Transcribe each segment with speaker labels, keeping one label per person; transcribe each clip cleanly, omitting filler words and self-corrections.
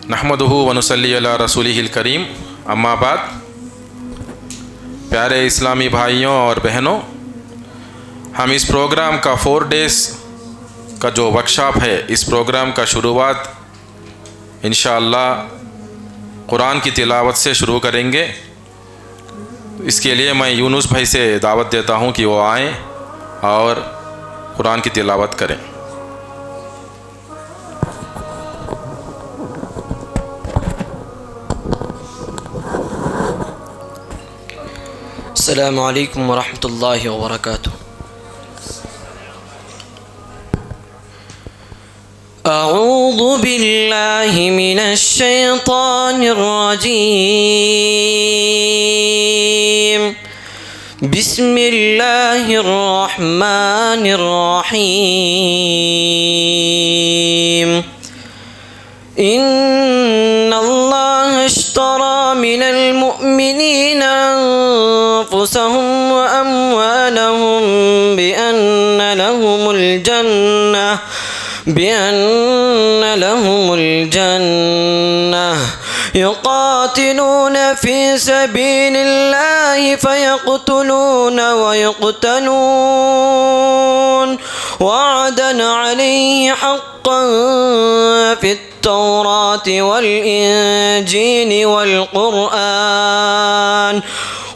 Speaker 1: नहमदुहु व नुसल्ली अला रसूलिहिल करीम, अम्मा बाद। प्यारे इस्लामी भाइयों और बहनों, हम इस प्रोग्राम का 4 डेज़ का जो वर्कशॉप है, इस प्रोग्राम का शुरुआत इंशाअल्लाह कुरान की तिलावत से शुरू करेंगे। इसके लिए मैं यूनुस भाई से दावत देता हूँ कि वो आएँ और कुरान की तिलावत करें।
Speaker 2: अस्सलामु अलैकुम व रहमतुल्लाहि व बरकातुहू। अऊज़ु बिल्लाहि मिनश शैतानिर रजीम। बिस्मिल्लाहिर रहमानिर रहीम। इन्नल्लाह अश्तरा मिनल मुअमिनीना अनफुसहुम व अम्वालहुम बिअन्न लहुमुल जन्नह युक़ातिलून फ़ी सबीलिल्लाहि फ़यक़्तुलून व युक़्तलून वअदन अलैहि हक़्क़न फ़ित्तौराति वल इंजील वल क़ुरआन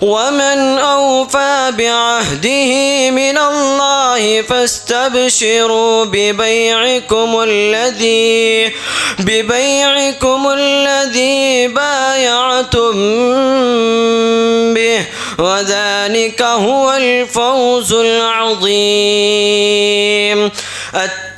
Speaker 2: वमन औफ़ा बिअहदिही मिनल्लाहि फ़स्तबशिरू बिबैइकुम अल्लज़ी बायअतुम बिहि वज़ालिका हुवल फ़ौज़ुल अज़ीम।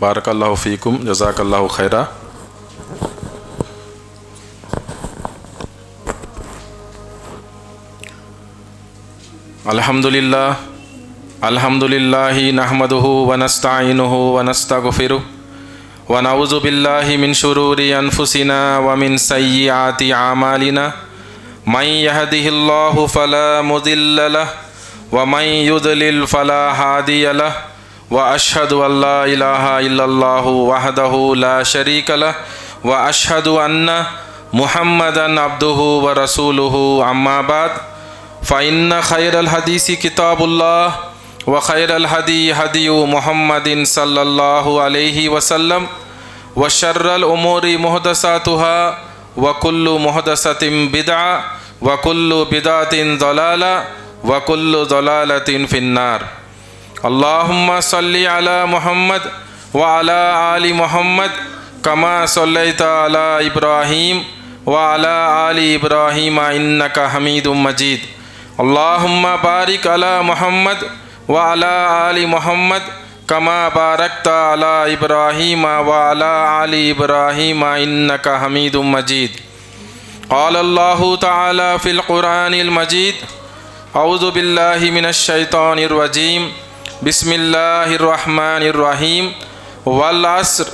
Speaker 1: बारकल्लाहु फ़ीकुम, जज़ाकल्लाहु खैरा। अल्हम्दुलिल्लाहि नहमदुहु व नस्तईनुहु व नस्तगफिरुह व नऊज़ु बिल्लाहि मिन शुरूरि अनफुसिना व मिन सय्यिआति आमालिना। मन यहदिहिल्लाहु फला मुदिल्ल लह व मन युद्लिल फला हादिय लह व अशहदु अल्ला इलाहा इल्लल्लाहु वहदहु ला शरीक लह व अशहदु अन्ना मुहम्मदन अब्दुहु व रसूलुहु। अम्मा बाद, फ़इन्न खैरल हदीसी किताबुल्लाह व खैरल हदी हदी मुहम्मदिन सल्लल्लाहु अलैहि वसल्लम व शर्रल उमूरि मुहदसातुहा व कुल्लु मुहदसतिन बिदअ व कुल्लु बिदअतिन ज़लाला व कुल्लु ज़लालतिन फिन्नार। अल्लाहुम्मा सल्लि अला मुहम्मद व अला आलि मुहम्मद कमा सल्लैता अला इब्राहीम व अला आलि इब्राहीम इन्नका हमीदुम मजीद। अल्लाहुम्मा बारिक अला मुहम्मद व अला आलि मुहम्मद कमा बारकता अला इब्राहीम व अला आलि इब्राहीम इन्नका हमीदुम मजीद। क़ाल अल्लाहु तआला फ़िल क़ुरानिल मजीद, अऊज़ु बिल्लाहि मिनश शैतानिर रजीम, बिस्मिल्लाहिर रहमानिर रहीम। वल अस्र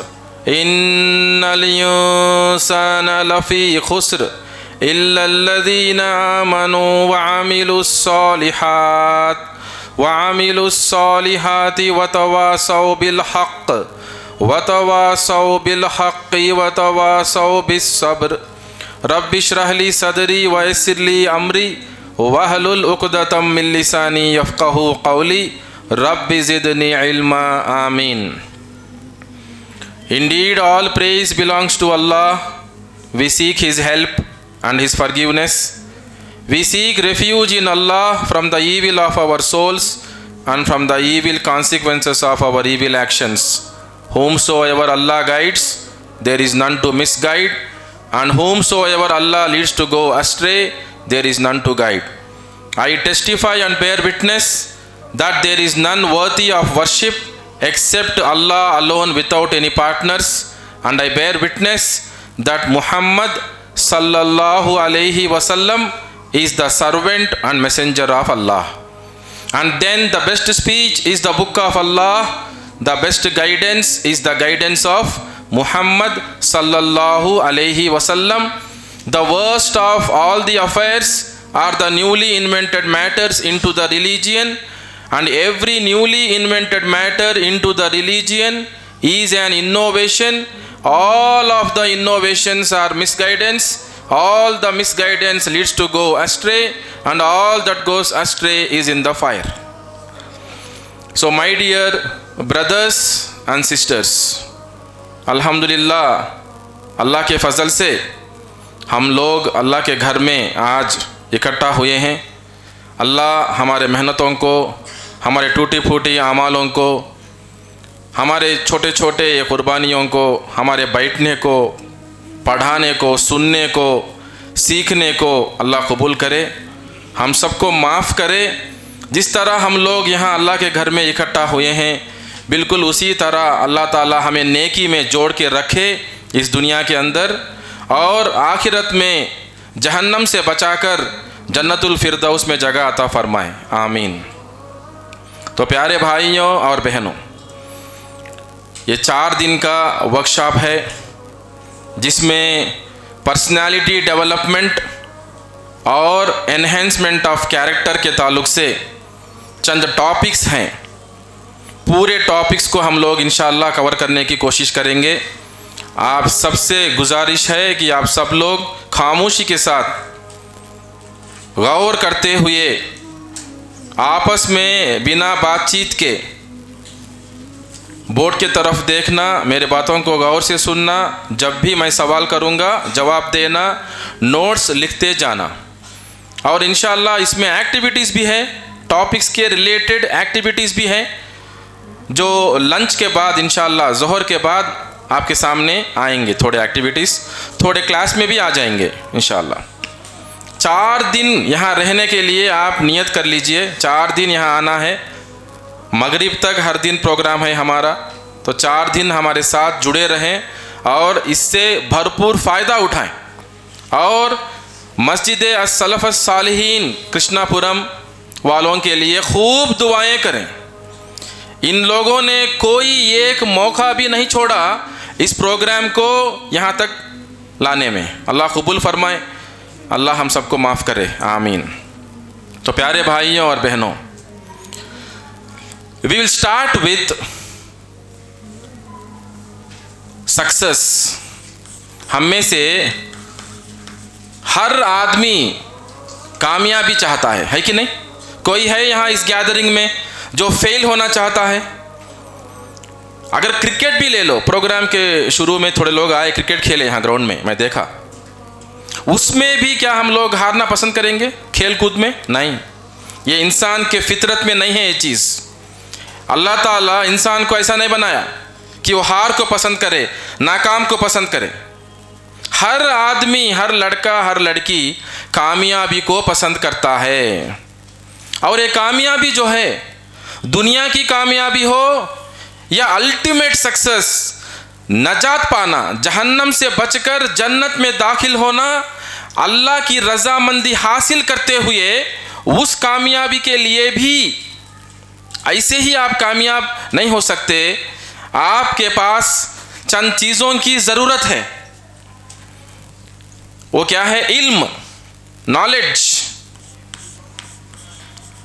Speaker 1: इन्नल इंसाना लफ़ी खुस्र इल्लल्लज़ीना आमनू व अमिलुस्सॉलिहाति व तवासौ बिल्हक़्क़ि व तवासौ बिस्सब्र। रब्बिश्रह ली सदरी व यस्सिर ली अमरी वहलुल उक़दतम मिन लिसानी यफ़क़हू क़ौली रब्बि ज़िदनी इल्मा। आमीन। Indeed, all praise belongs to Allah. We seek His help and His forgiveness. We seek refuge in Allah from the evil of our souls, and from the evil consequences of our evil actions. Whomsoever Allah guides, there is none to misguide, and whomsoever Allah leads to go astray, there is none to guide. I testify and bear witness that there is none worthy of worship except Allah alone without any partners, and I bear witness that Muhammad sallallahu alaihi wasallam is the servant and messenger of Allah. And then the best speech is the book of Allah, the best guidance is the guidance of Muhammad sallallahu alaihi wasallam. The worst of all the affairs are the newly invented matters into the religion, and every newly invented matter into the religion is an innovation. All of the innovations are misguidance. All the misguidance leads to go astray, and all that goes astray is in the fire. So my dear brothers and sisters, अल्हम्दुलिल्लाह, अल्लाह के फ़ज़ल से हम लोग अल्लाह के घर में आज इकट्ठा हुए हैं। अल्लाह हमारे मेहनतों को, हमारे टूटी फूटी आमालों को, हमारे छोटे छोटे कुर्बानियों को, हमारे बैठने को, पढ़ाने को, सुनने को, सीखने को अल्लाह कबूल करे, हम सबको माफ़ करे। जिस तरह हम लोग यहाँ अल्लाह के घर में इकट्ठा हुए हैं, बिल्कुल उसी तरह अल्लाह ताला हमें नेकी में जोड़ के रखे इस दुनिया के अंदर, और आखिरत में जहन्नम से बचाकर जन्नतुल फिरदौस में जगह अता फरमाए, आमीन। तो प्यारे भाइयों और बहनों, ये 4 दिन का वर्कशॉप है जिसमें पर्सनालिटी डेवलपमेंट और एनहेंसमेंट ऑफ कैरेक्टर के ताल्लुक़ से चंद टॉपिक्स हैं। पूरे टॉपिक्स को हम लोग इंशाअल्लाह कवर करने की कोशिश करेंगे। आप सबसे गुजारिश है कि आप सब लोग खामोशी के साथ गौर करते हुए आपस में बिना बातचीत के बोर्ड के तरफ देखना, मेरे बातों को गौर से सुनना, जब भी मैं सवाल करूंगा जवाब देना, नोट्स लिखते जाना। और इंशाअल्लाह इसमें एक्टिविटीज़ भी है, टॉपिक्स के रिलेटेड एक्टिविटीज़ भी हैं जो लंच के बाद इंशाअल्लाह ज़ोहर के बाद आपके सामने आएंगे। थोड़े एक्टिविटीज़ थोड़े क्लास में भी आ जाएंगे इंशाअल्लाह। 4 दिन यहाँ रहने के लिए आप नियत कर लीजिए, 4 दिन यहाँ आना है। मगरिब तक हर दिन प्रोग्राम है हमारा, तो 4 दिन हमारे साथ जुड़े रहें और इससे भरपूर फ़ायदा उठाएं। और मस्जिद अस्सलफ़ अस्सालिहीन कृष्णापुरम वालों के लिए खूब दुआएं करें। इन लोगों ने कोई एक मौका भी नहीं छोड़ा इस प्रोग्राम को यहाँ तक लाने में। अल्लाह कबूल फरमाए, अल्लाह हम सबको माफ़ करे, आमीन। तो प्यारे भाइयों और बहनों, we will start with success. हम में से हर आदमी कामयाबी चाहता है कि नहीं? कोई है यहाँ इस गैदरिंग में जो फेल होना चाहता है? अगर क्रिकेट भी ले लो, प्रोग्राम के शुरू में थोड़े लोग आए, क्रिकेट खेले यहाँ ग्राउंड में, मैं देखा, उसमें भी क्या हम लोग हारना पसंद करेंगे? खेल कूद में नहीं, ये इंसान के फितरत में नहीं है ये चीज़। अल्लाह ताला इंसान को ऐसा नहीं बनाया कि वो हार को पसंद करे, नाकाम को पसंद करे। हर आदमी, हर लड़का, हर लड़की कामयाबी को पसंद करता है। और ये कामयाबी जो है, दुनिया की कामयाबी हो या अल्टीमेट सक्सेस, नजात पाना, जहन्नम से बचकर जन्नत में दाखिल होना, अल्लाह की रज़ामंदी हासिल करते हुए, उस कामयाबी के लिए भी ऐसे ही आप कामयाब नहीं हो सकते। आपके पास चंद चीज़ों की ज़रूरत है। वो क्या है? इल्म, नॉलेज।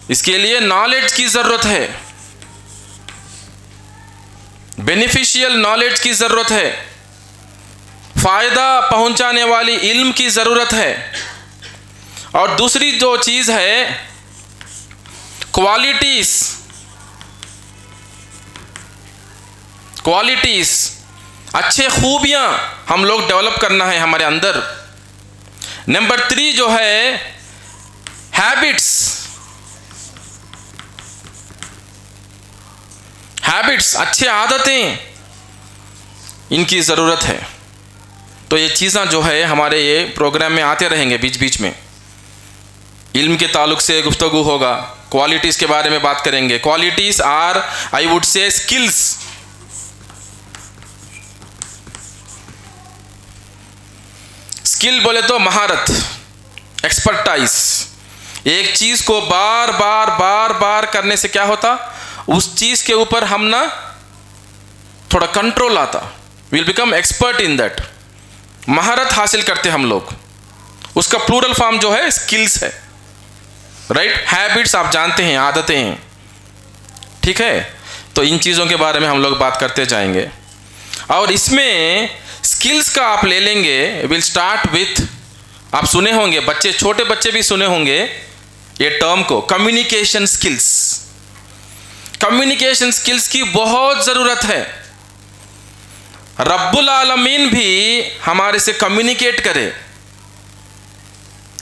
Speaker 1: इसके लिए नॉलेज की ज़रूरत है, बेनिफिशियल नॉलेज की ज़रूरत है, फ़ायदा पहुंचाने वाली इल्म की ज़रूरत है। और दूसरी जो चीज़ है, क्वालिटीज़। अच्छे खूबियाँ हम लोग डेवलप करना है हमारे अंदर। नंबर 3 जो है हैबिट्स। हैबिट्स, अच्छे आदतें, इनकी ज़रूरत है। तो ये चीज़ें जो है हमारे ये प्रोग्राम में आते रहेंगे बीच बीच में। इल्म के ताल्लुक से गुफ्तगू होगा, क्वालिटीज़ के बारे में बात करेंगे। Qualities are, I would say, skills. Skill बोले तो महारत, एक्सपर्टाइज। एक चीज़ को बार बार बार बार करने से क्या होता, उस चीज़ के ऊपर हम ना थोड़ा कंट्रोल आता, will become expert in that. महारत हासिल करते हम लोग, उसका प्लूरल फॉर्म जो है स्किल्स है, राइट। हैबिट्स आप जानते हैं, आदतें हैं, ठीक है। तो इन चीज़ों के बारे में हम लोग बात करते जाएंगे। और इसमें स्किल्स का आप ले लेंगे, विल स्टार्ट विथ, आप सुने होंगे, बच्चे, छोटे बच्चे भी सुने होंगे ये टर्म को, कम्युनिकेशन स्किल्स। कम्युनिकेशन स्किल्स की बहुत ज़रूरत है। रब्बुल आलमीन भी हमारे से कम्युनिकेट करे,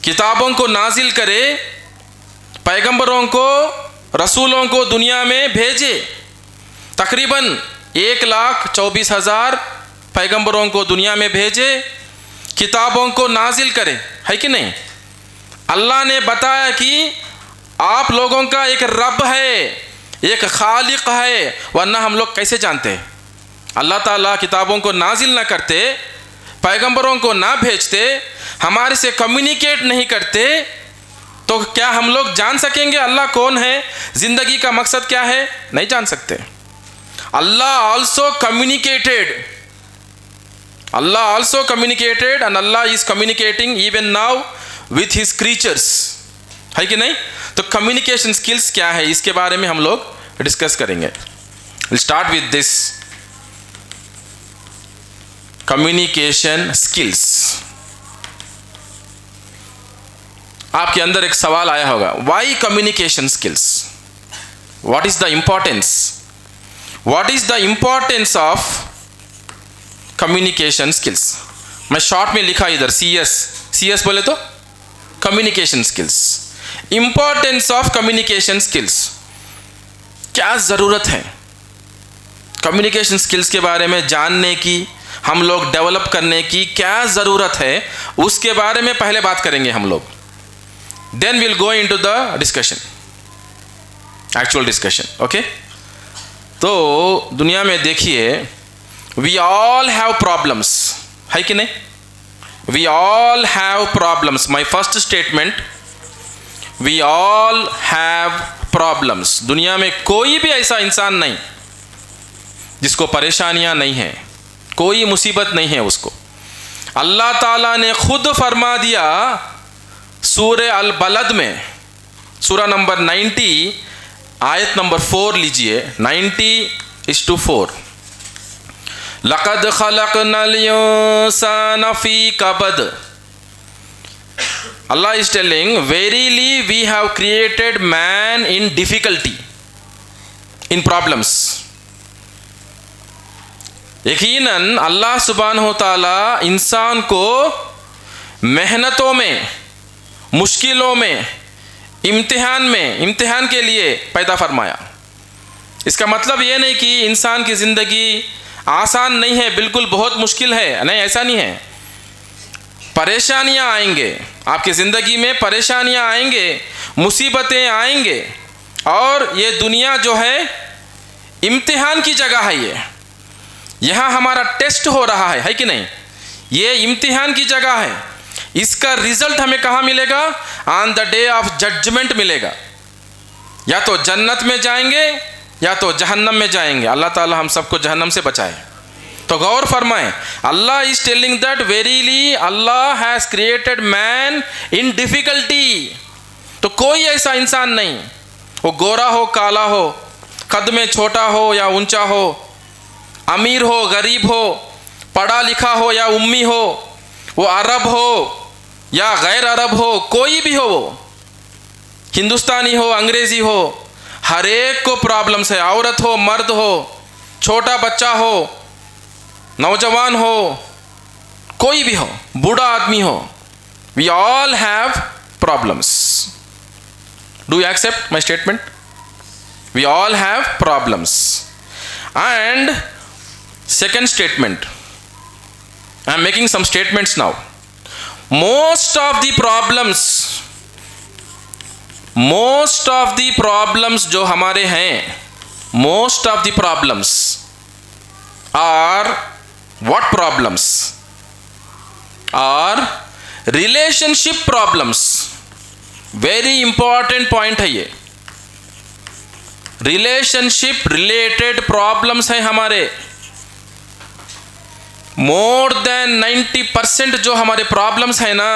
Speaker 1: किताबों को नाजिल करे, पैगंबरों को, रसूलों को दुनिया में भेजे। तकरीबन 1,24,000 पैगंबरों को दुनिया में भेजे, किताबों को नाजिल करे, है कि नहीं। अल्लाह ने बताया कि आप लोगों का एक रब है, एक खालिक है, वरना हम लोग कैसे जानते हैं। अल्लाह ताला किताबों को नाजिल ना करते, पैगंबरों को ना भेजते, हमारे से कम्युनिकेट नहीं करते, तो क्या हम लोग जान सकेंगे अल्लाह कौन है, ज़िंदगी का मकसद क्या है? नहीं जान सकते। Allah also communicated, Allah also communicated and Allah is communicating even now with his creatures, है कि नहीं। तो कम्युनिकेशन स्किल्स क्या है, इसके बारे में हम लोग डिस्कस करेंगे। We'll start with this communication skills. आपके अंदर एक सवाल आया होगा, why communication skills, what is the importance, what is the importance of communication skills. मैं शॉर्ट में लिखा इधर CS बोले तो communication skills. Importance of communication skills, क्या ज़रूरत है कम्युनिकेशन स्किल्स के बारे में जानने की, हम लोग डेवलप करने की क्या ज़रूरत है, उसके बारे में पहले बात करेंगे हम लोग। Then will go into the discussion, actual discussion, okay. तो दुनिया में देखिए, वी ऑल हैव प्रॉब्लम्स, है कि नहीं। We all have problems. My first statement, we all have problems. दुनिया में कोई भी ऐसा इंसान नहीं जिसको परेशानियां नहीं हैं, कोई मुसीबत नहीं है उसको। अल्लाह ताला ने खुद फरमा दिया सूरह अल बलद में, सूरह नंबर 90 आयत नंबर 4 लीजिए, 90:4। लक़द ख़लक़नल इंसान फ़ी कबद। Allah is telling, verily we have created man in difficulty, in problems. यकीनन अल्लाह सुब्हानहू तआला इंसान को मेहनतों में, मुश्किलों में, इम्तिहान के लिए पैदा फरमाया। इसका मतलब ये नहीं कि इंसान की ज़िंदगी आसान नहीं है, बिल्कुल बहुत मुश्किल है, नहीं, ऐसा नहीं है। परेशानियां आएंगे, आपकी ज़िंदगी में परेशानियां आएंगे, मुसीबतें आएंगे, और ये दुनिया जो है इम्तिहान की जगह है। ये यहाँ हमारा टेस्ट हो रहा है कि नहीं, ये इम्तिहान की जगह है। इसका रिजल्ट हमें कहाँ मिलेगा? On the day of judgement मिलेगा। या तो जन्नत में जाएंगे या तो जहन्नम में जाएंगे। अल्लाह ताला हम सबको जहन्नम से बचाए। तो गौर फरमाएं, Allah is telling that verily Allah has created man in difficulty. तो कोई ऐसा इंसान नहीं, वो गोरा हो, काला हो, कद में छोटा हो या ऊंचा हो, अमीर हो, गरीब हो, पढ़ा लिखा हो या उम्मी हो, वो अरब हो या गैर अरब हो, कोई भी हो, वो हिंदुस्तानी हो, अंग्रेज़ी हो, हर एक को प्रॉब्लम्स है। औरत हो, मर्द हो, छोटा बच्चा हो, नौजवान हो, कोई भी हो, बूढ़ा आदमी हो, we all have problems. Do you accept my statement? We all have problems. And second statement, I am making some statements now. Most of the problems जो हमारे हैं, most of the problems are what problems? Are relationship problems. Very important point है ये. Relationship related problems है हमारे. More than 90% जो हमारे problems है ना,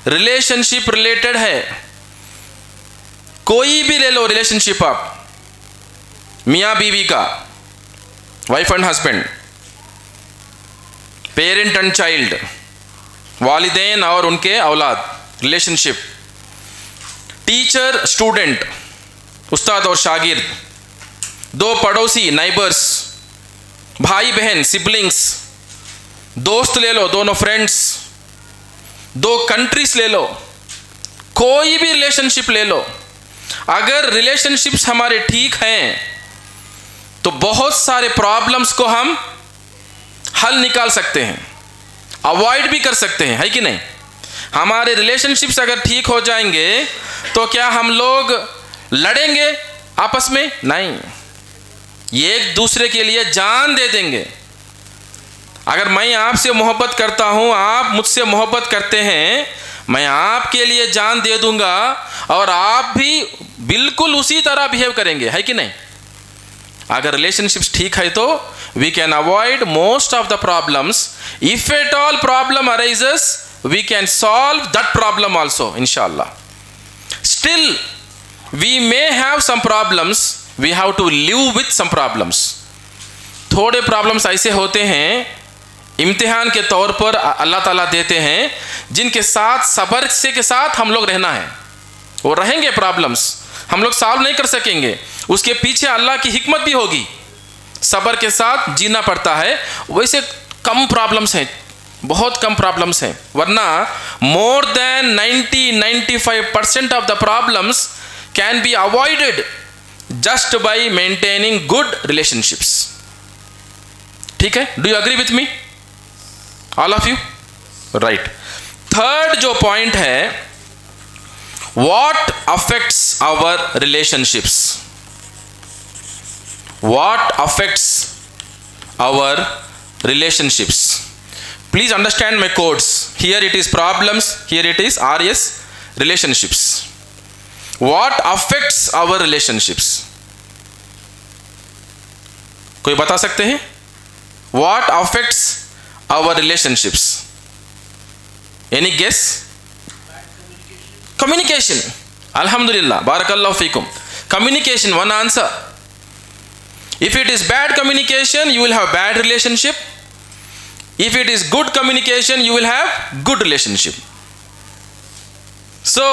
Speaker 1: relationship related है. कोई भी ले लो relationship आप, मियाँ बीवी का, wife and husband, parent and child, वालिदैन और उनके औलाद, रिलेशनशिप, टीचर स्टूडेंट, उस्ताद और शागिर्द, दो पड़ोसी नाइबर्स, भाई बहन सिबलिंग्स, दोस्त ले लो, दोनों फ्रेंड्स, दो कंट्रीज ले लो, कोई भी रिलेशनशिप ले लो. अगर रिलेशनशिप्स हमारे ठीक हैं तो बहुत सारे प्रॉब्लम्स को हम हल निकाल सकते हैं, अवॉइड भी कर सकते हैं, है कि नहीं? हमारे रिलेशनशिप्स अगर ठीक हो जाएंगे तो क्या हम लोग लड़ेंगे आपस में? नहीं, एक दूसरे के लिए जान दे देंगे. अगर मैं आपसे मोहब्बत करता हूं, आप मुझसे मोहब्बत करते हैं, मैं आपके लिए जान दे दूंगा और आप भी बिल्कुल उसी तरह बिहेव करेंगे, है कि नहीं? अगर रिलेशनशिप्स ठीक है तो we can avoid most of the problems. If at all problem arises we can solve that problem also इंशाल्लाह. Still we may have some problems, we have to live with some problems. थोड़े problems ऐसे होते हैं इम्तिहान के तौर पर अल्लाह ताला देते हैं, जिनके साथ सब्र से के साथ हम लोग रहना है. वो रहेंगे प्रॉब्लम्स, हम लोग सॉल्व नहीं कर सकेंगे, उसके पीछे अल्लाह की हिकमत भी होगी. सब्र के साथ जीना पड़ता है. वैसे कम प्रॉब्लम्स हैं, बहुत कम प्रॉब्लम्स हैं, वरना more than 90-95% of the problems can be avoided just by maintaining good relationships. ठीक है? Do you agree with me all of you? Right. Third जो पॉइंट है, what affects our relationships? What affects our relationships? Please understand my codes. Here it is problems, here it is RS, relationships. What affects our relationships? कोई बता सकते हैं? What affects our relationships? Any guess? Communication. Alhamdulillah, barakallahu feekum. Communication, one answer. If it is bad communication, you will have bad relationship. If it is good communication, you will have good relationship. So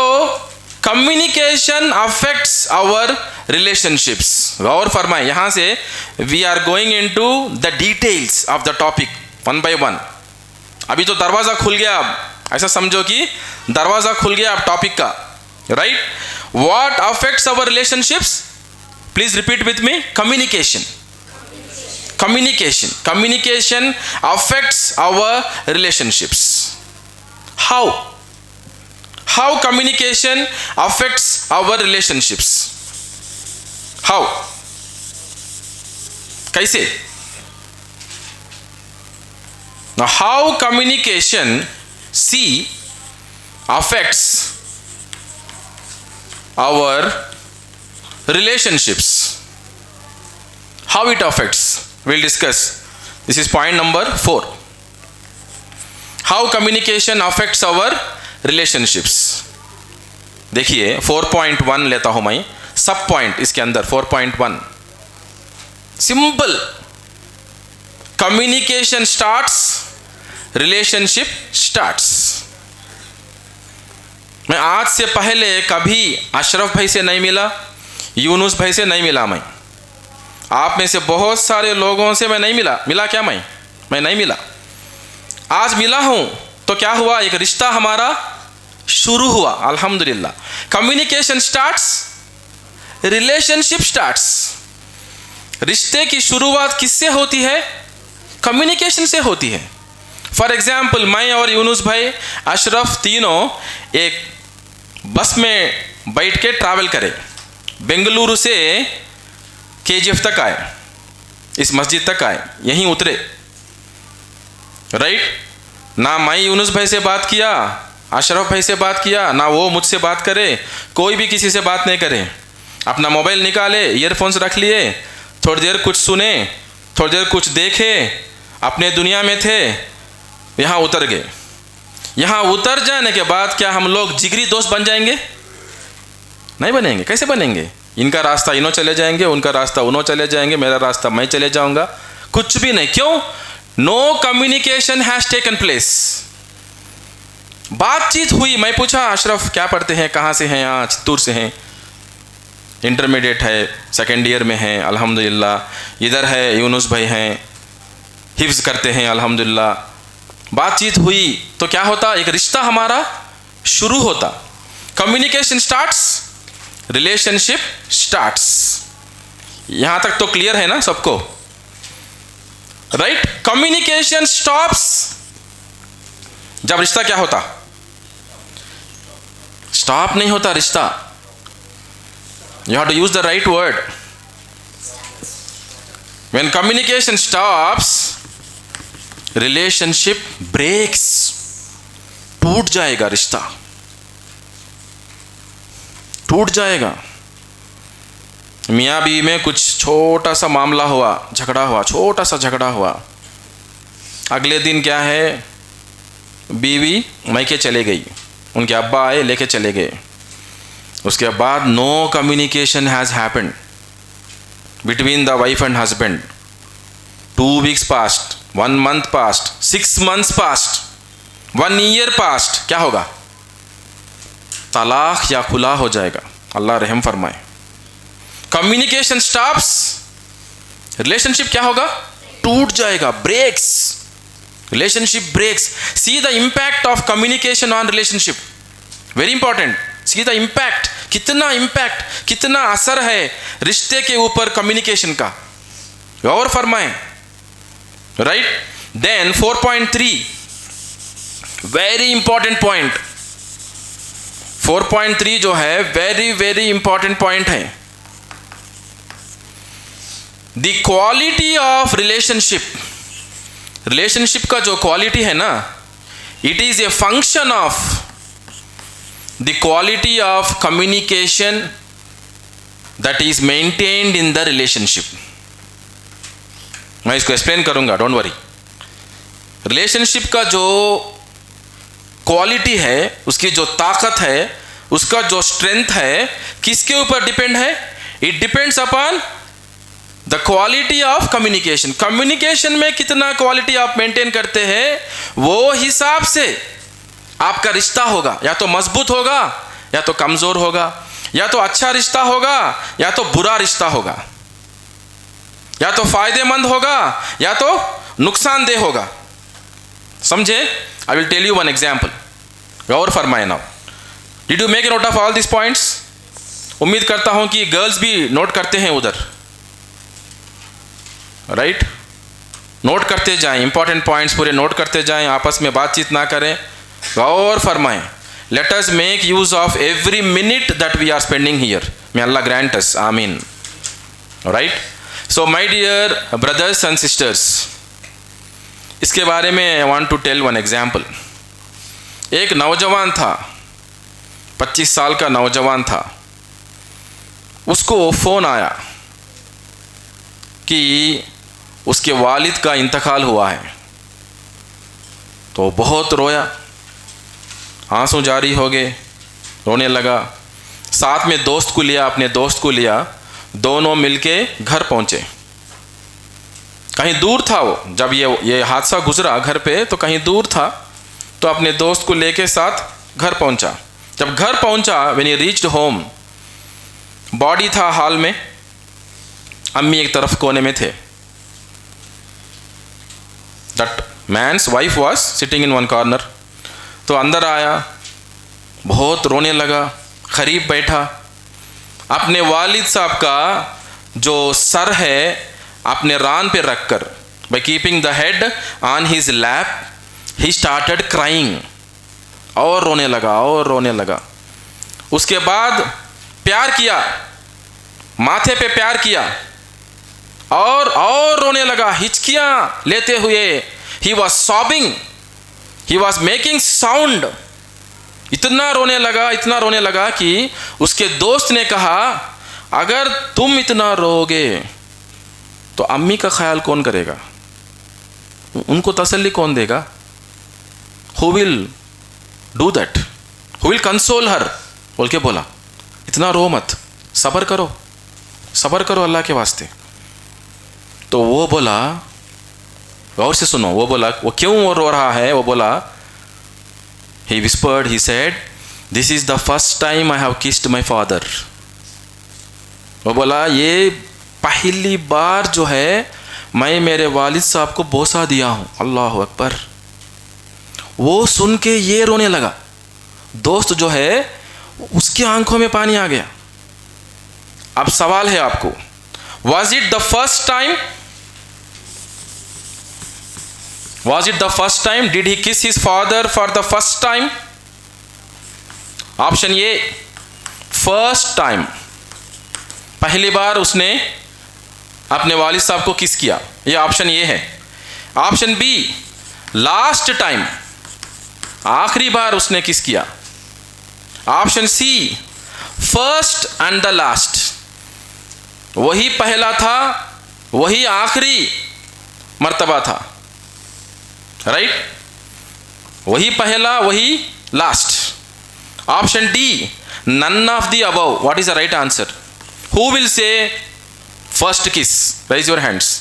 Speaker 1: communication affects our relationships. गौर फरमाएं, यहाँ से we are going into the details of the topic one by one. अभी तो दरवाज़ा खुल गया, अब ऐसा समझो कि दरवाज़ा खुल गया अब टॉपिक का. Right? What affects our relationships? Please repeat with me. Communication. Communication. Communication affects our relationships. How? How communication affects our relationships? How? कैसे? Now how communication affects our relationships? How it affects? We'll discuss. This is point number 4. How communication affects our relationships? देखिए 4.1 लेता हूं मैं, सब point इसके अंदर. 4.1 simple. Communication starts, relationship starts. मैं आज से पहले कभी अशरफ भाई से नहीं मिला, यूनुस भाई से नहीं मिला. मैं आप में से बहुत सारे लोगों से मैं नहीं मिला क्या? मैं नहीं मिला. आज मिला हूं तो क्या हुआ? एक रिश्ता हमारा शुरू हुआ. अल्हम्दुलिल्लाह. Communication starts, relationship starts. रिश्ते की शुरुआत किससे होती है? कम्युनिकेशन से होती है। फॉर एग्जाम्पल, मैं और यूनुस भाई, अशरफ, तीनों एक बस में बैठ के ट्रैवल करें, बेंगलुरु से KGF तक आए, इस मस्जिद तक आए, यहीं उतरे, राइट? ना मैं यूनुस भाई से बात किया, अशरफ भाई से बात किया, ना वो मुझसे बात करे, कोई भी किसी से बात नहीं करे। अपना मोबाइल निकाले, ईयरफोन्स रख लिए, थोड़ी देर कुछ सुने, थोड़ी देर कुछ देखे, अपने दुनिया में थे, यहाँ उतर गए। यहाँ उतर जाने के बाद क्या हम लोग जिगरी दोस्त बन जाएंगे? नहीं बनेंगे। कैसे बनेंगे? इनका रास्ता इन्हों चले जाएंगे, उनका रास्ता उन्हों चले जाएंगे, मेरा रास्ता मैं चले जाऊंगा, कुछ भी नहीं। क्यों? No communication has taken place. बातचीत हुई, मैं पूछा अशरफ क्या पढ़ते हैं, कहाँ से हैं? यहाँ चित्तूर से हैं, इंटरमीडिएट है, सेकेंड ईयर में हैं, अल्हम्दुलिल्लाह। इधर है यूनुस भाई हैं, हिफ्ज करते हैं, अल्हम्दुलिल्लाह। बातचीत हुई तो क्या होता? एक रिश्ता हमारा शुरू होता। Communication starts, relationship starts. यहां तक तो क्लियर है ना सबको, राइट? कम्युनिकेशन स्टॉप्स जब रिश्ता क्या होता? स्टॉप नहीं होता रिश्ता। You have to use the right word. When communication stops, relationship breaks, टूट जाएगा रिश्ता, टूट जाएगा। मियाँ बीवी में कुछ छोटा सा मामला हुआ, झगड़ा हुआ, छोटा सा झगड़ा हुआ, अगले दिन क्या है, बीवी मैके चले गई, उनके अब्बा आए लेके चले गए। उसके बाद no communication has happened between the wife and husband. 2 weeks past, 1 month past, 6 months past, 1 year past, क्या होगा? तलाक या खुला हो जाएगा। अल्लाह रहम फरमाए। कम्युनिकेशन स्टॉप्स, रिलेशनशिप क्या होगा? टूट जाएगा, breaks, relationship breaks. See the impact of communication on relationship, very important. See the impact, कितना इम्पैक्ट, कितना असर है रिश्ते के ऊपर कम्युनिकेशन का, गौर फरमाएं, right? Then 4.3, very important point. 4.3 जो है वेरी वेरी इंपॉर्टेंट पॉइंट है। The quality of relationship, relationship का जो क्वालिटी है ना, it is a function of the quality of communication that is maintained in the relationship. मैं इसको एक्सप्लेन करूंगा, डोंट वरी। रिलेशनशिप का जो क्वालिटी है, उसकी जो ताकत है, उसका जो स्ट्रेंथ है, किसके ऊपर डिपेंड है? It depends upon the quality of communication. Communication में कितना क्वालिटी आप मेंटेन करते हैं, वो हिसाब से आपका रिश्ता होगा। या तो मजबूत होगा या तो कमजोर होगा, या तो अच्छा रिश्ता होगा या तो बुरा रिश्ता होगा, या तो फायदेमंद होगा या तो नुकसानदेह होगा। समझे? I will tell you one example, गौर फरमाए now. Did you make a note of all this points? उम्मीद करता हूं कि गर्ल्स भी नोट करते हैं उधर, राइट? नोट करते जाएं, इंपॉर्टेंट पॉइंट्स पूरे नोट करते जाएं, आपस में बातचीत ना करें, गौर फरमाएं। Let us make use of every minute that we are spending here. May Allah grant us, आमीन, right? So my dear brothers and sisters, इसके बारे में I want to tell one example. एक नौजवान था, 25 साल का नौजवान था, उसको फ़ोन आया कि उसके वालिद का इंतकाल हुआ है। तो बहुत रोया, आंसू जारी हो गए, रोने लगा। साथ में दोस्त को लिया, अपने दोस्त को लिया, दोनों मिलके घर पहुंचे। कहीं दूर था वो, जब ये हादसा गुजरा घर पे तो कहीं दूर था, तो अपने दोस्त को लेके साथ घर पहुंचा। जब घर पहुंचा, when he reached home, body था हॉल में, अम्मी एक तरफ कोने में थे। That man's wife was sitting in one corner. तो अंदर आया, बहुत रोने लगा, करीब बैठा, अपने वालिद साहब का जो सर है अपने रान पे रखकर, by keeping the head on his lap, he started crying, और रोने लगा और रोने लगा। उसके बाद प्यार किया, माथे पे प्यार किया और रोने लगा, हिचकियां लेते हुए। he was sobbing, he was making sound, इतना रोने लगा कि उसके दोस्त ने कहा अगर तुम इतना रोगे तो अम्मी का ख्याल कौन करेगा, उनको तसल्ली कौन देगा? Who will do that? Who will console her? बोल के बोला इतना रो मत, सब्र करो अल्लाह के वास्ते। तो वो बोला, गौर से सुनो, वो बोला वो क्यों रो रहा है, वो बोला he whispered, he said, this is the first time I have kissed my father। वो बोला ये पहली बार जो है मैं मेरे वालिद साहब को बोसा दिया हूँ। अल्लाह अकबर। वो सुन के ये रोने लगा, दोस्त जो है उसकी आंखों में पानी आ गया। अब सवाल है आपको, was it the first time? Was it the first time? Did he kiss his father for the first time? Option A first time, पहली बार उसने अपने वालिद साहब को किस किया, ये ऑप्शन ए है। ऑप्शन बी लास्ट टाइम, आखिरी बार उसने किस किया। Option C first and the last, वही पहला था वही आखिरी मर्तबा था, राइट? वही पहला वही last. Option D none of the above. What is the right answer? Who will say first kiss? Raise your hands.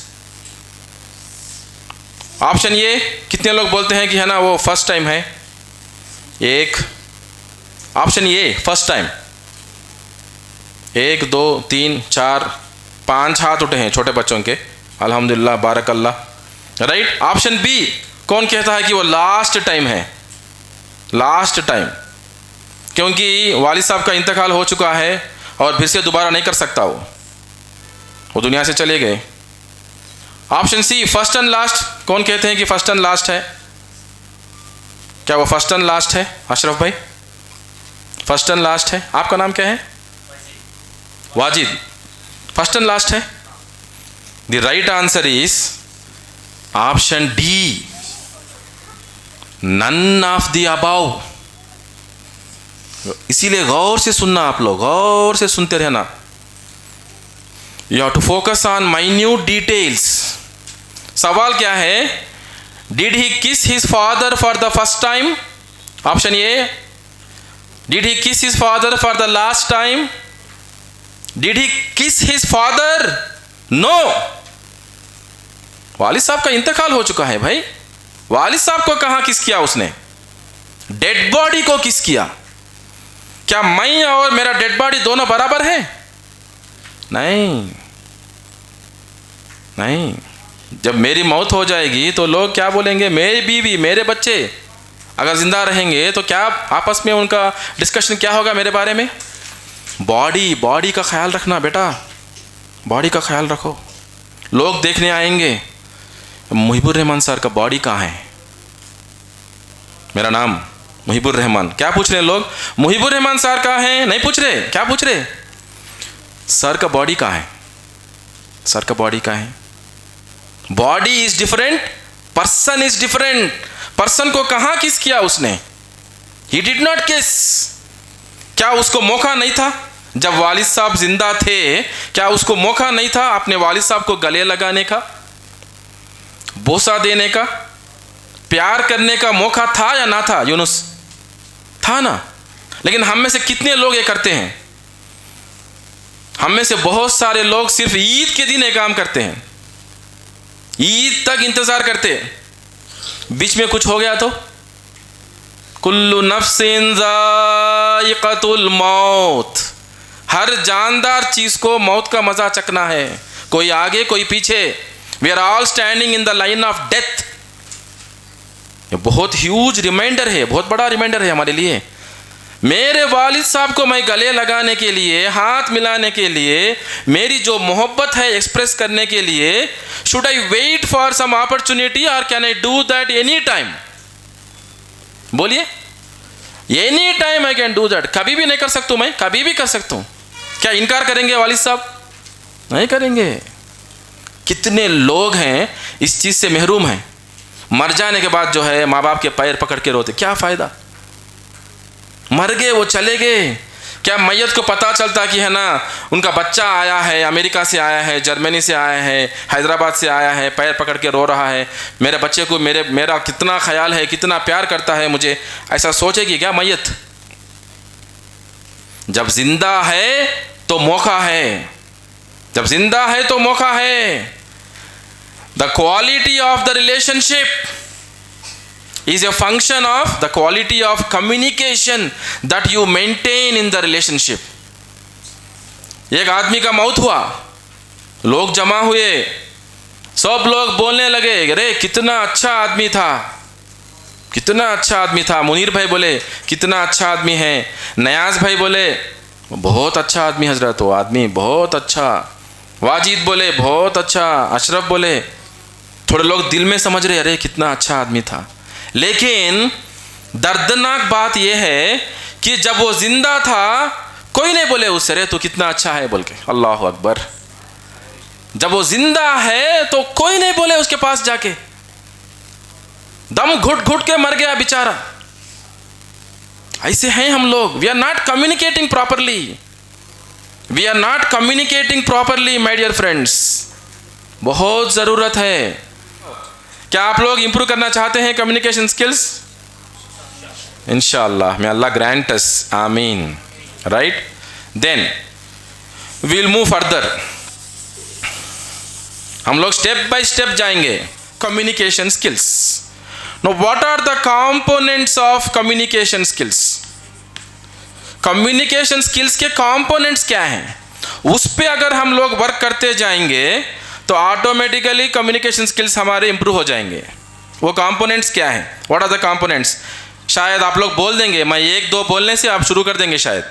Speaker 1: Option ये कितने लोग बोलते हैं कि है ना वो फर्स्ट टाइम है? एक। ऑप्शन ये फर्स्ट टाइम। 1 2 3 4 5 हाथ उठे हैं छोटे बच्चों के, अल्हम्दुलिल्लाह बारकल्लाह, राइट? ऑप्शन बी कौन कहता है कि वो लास्ट टाइम है? लास्ट टाइम, क्योंकि वालिद साहब का इंतकाल हो चुका है और फिर से दोबारा नहीं कर सकता, वो दुनिया से चले गए। Option C first and last, कौन कहते हैं कि फर्स्ट एंड लास्ट है? क्या वो फर्स्ट एंड लास्ट है? अशरफ भाई फर्स्ट एंड लास्ट है। आपका नाम क्या है? वाजिद। फर्स्ट एंड लास्ट है। The right answer is option D none of the above. इसीलिए गौर से सुनना, आप लोग गौर से सुनते रहना। You have to focus on minute details. सवाल क्या है? Did he kiss his father for the first time? Option A. Did he kiss his father for the last time? Did he kiss his father? No. वालिद साहब का इंतकाल हो चुका है भाई। वालिद साहब को कहां किस किया उसने? डेड बॉडी को किस किया। क्या मैं और मेरा डेड बॉडी दोनों बराबर है? नहीं नहीं। जब मेरी मौत हो जाएगी तो लोग क्या बोलेंगे? मेरी बीवी मेरे बच्चे अगर जिंदा रहेंगे तो क्या आपस में उनका डिस्कशन क्या होगा मेरे बारे में? बॉडी का ख्याल रखना बेटा, बॉडी का ख्याल रखो। लोग देखने आएंगे मुहिबुर रहमान सर का बॉडी कहाँ है? मेरा नाम मुहिबुर रहमान। क्या पूछ रहे हैं लोग? मुहिबुर रहमान सर कहाँ हैं? नहीं पूछ रहे। क्या पूछ रहे? सर का बॉडी कहाँ है? सर का बॉडी कहाँ है? Body is different, person is different. Person को कहाँ किस किया उसने? ही डिड नॉट किस। क्या उसको मौका नहीं था जब वालिद साहब जिंदा थे? क्या उसको मौका नहीं था अपने वालिद साहब को गले लगाने का, बोसा देने का, प्यार करने का मौका था या ना था? यूनुस था ना। लेकिन हम में से कितने लोग ये करते हैं? हम में से बहुत सारे लोग सिर्फ ईद के दिन ये काम करते हैं, ईद तक इंतजार करते हैं। बीच में कुछ हो गया तो कुल्लु नफ्सिन ज़ाइक़तुल मौत, हर जानदार चीज को मौत का मजा चखना है, कोई आगे कोई पीछे। We are all standing in the line of death. ये बहुत ह्यूज रिमाइंडर है, बहुत बड़ा रिमाइंडर है हमारे लिए। मेरे वालिद साहब को मैं गले लगाने के लिए, हाथ मिलाने के लिए, मेरी जो मोहब्बत है एक्सप्रेस करने के लिए, should I wait for some opportunity or can I do that any time? बोलिए, any time I can do that. कभी भी नहीं कर सकता हूं मैं, कभी भी कर सकता हूं। क्या इनकार करेंगे वालिद साहब? नहीं करेंगे। कितने लोग हैं इस चीज से महरूम हैं, मर जाने के बाद जो है माँ बाप के पैर पकड़ के रोते, क्या फायदा? मर गए, वो चले गए। क्या मैयत को पता चलता कि है ना उनका बच्चा आया है, अमेरिका से आया है, जर्मनी से आया है, हैदराबाद से आया है, पैर पकड़ के रो रहा है, मेरे बच्चे को मेरा कितना ख्याल है, कितना प्यार करता है मुझे, ऐसा सोचेगी क्या मैयत? जब जिंदा है तो मौका है, जब जिंदा है तो मौका है। The quality of the relationship is a function of the quality of communication that you maintain in the relationship. एक आदमी का मौत हुआ, लोग जमा हुए, सब लोग बोलने लगे, अरे कितना अच्छा आदमी था, कितना अच्छा आदमी था। मुनीर भाई बोले कितना अच्छा आदमी है, नयाज भाई बोले बहुत अच्छा आदमी हजरत, वो आदमी बहुत अच्छा, वाजिद बोले बहुत अच्छा, अशरफ बोले, थोड़े लोग दिल में समझ रहे अरे कितना अच्छा आदमी था। लेकिन दर्दनाक बात यह है कि जब वो जिंदा था कोई नहीं बोले उससे अरे तू कितना अच्छा है बोल के, अल्लाह अकबर। जब वो जिंदा है तो कोई नहीं बोले उसके पास जाके, दम घुट घुट के मर गया बेचारा। ऐसे हैं हम लोग। We are not communicating properly, we are not communicating properly my dear friends. बहुत ज़रूरत है। क्या आप लोग इंप्रूव करना चाहते हैं कम्युनिकेशन स्किल्स? इंशाअल्लाह, मे अल्लाह ग्रांट अस, आमीन। Right, then we'll move further. हम लोग स्टेप बाय स्टेप जाएंगे। Communication skills. Know what are the components of communication skills? Communication skills के कंपोनेंट्स क्या हैं, उस पे अगर हम लोग वर्क करते जाएंगे तो ऑटोमेटिकली कम्युनिकेशन स्किल्स हमारे इंप्रूव हो जाएंगे। वो कंपोनेंट्स क्या हैं? What are the components? शायद आप लोग बोल देंगे, मैं एक दो बोलने से आप शुरू कर देंगे, शायद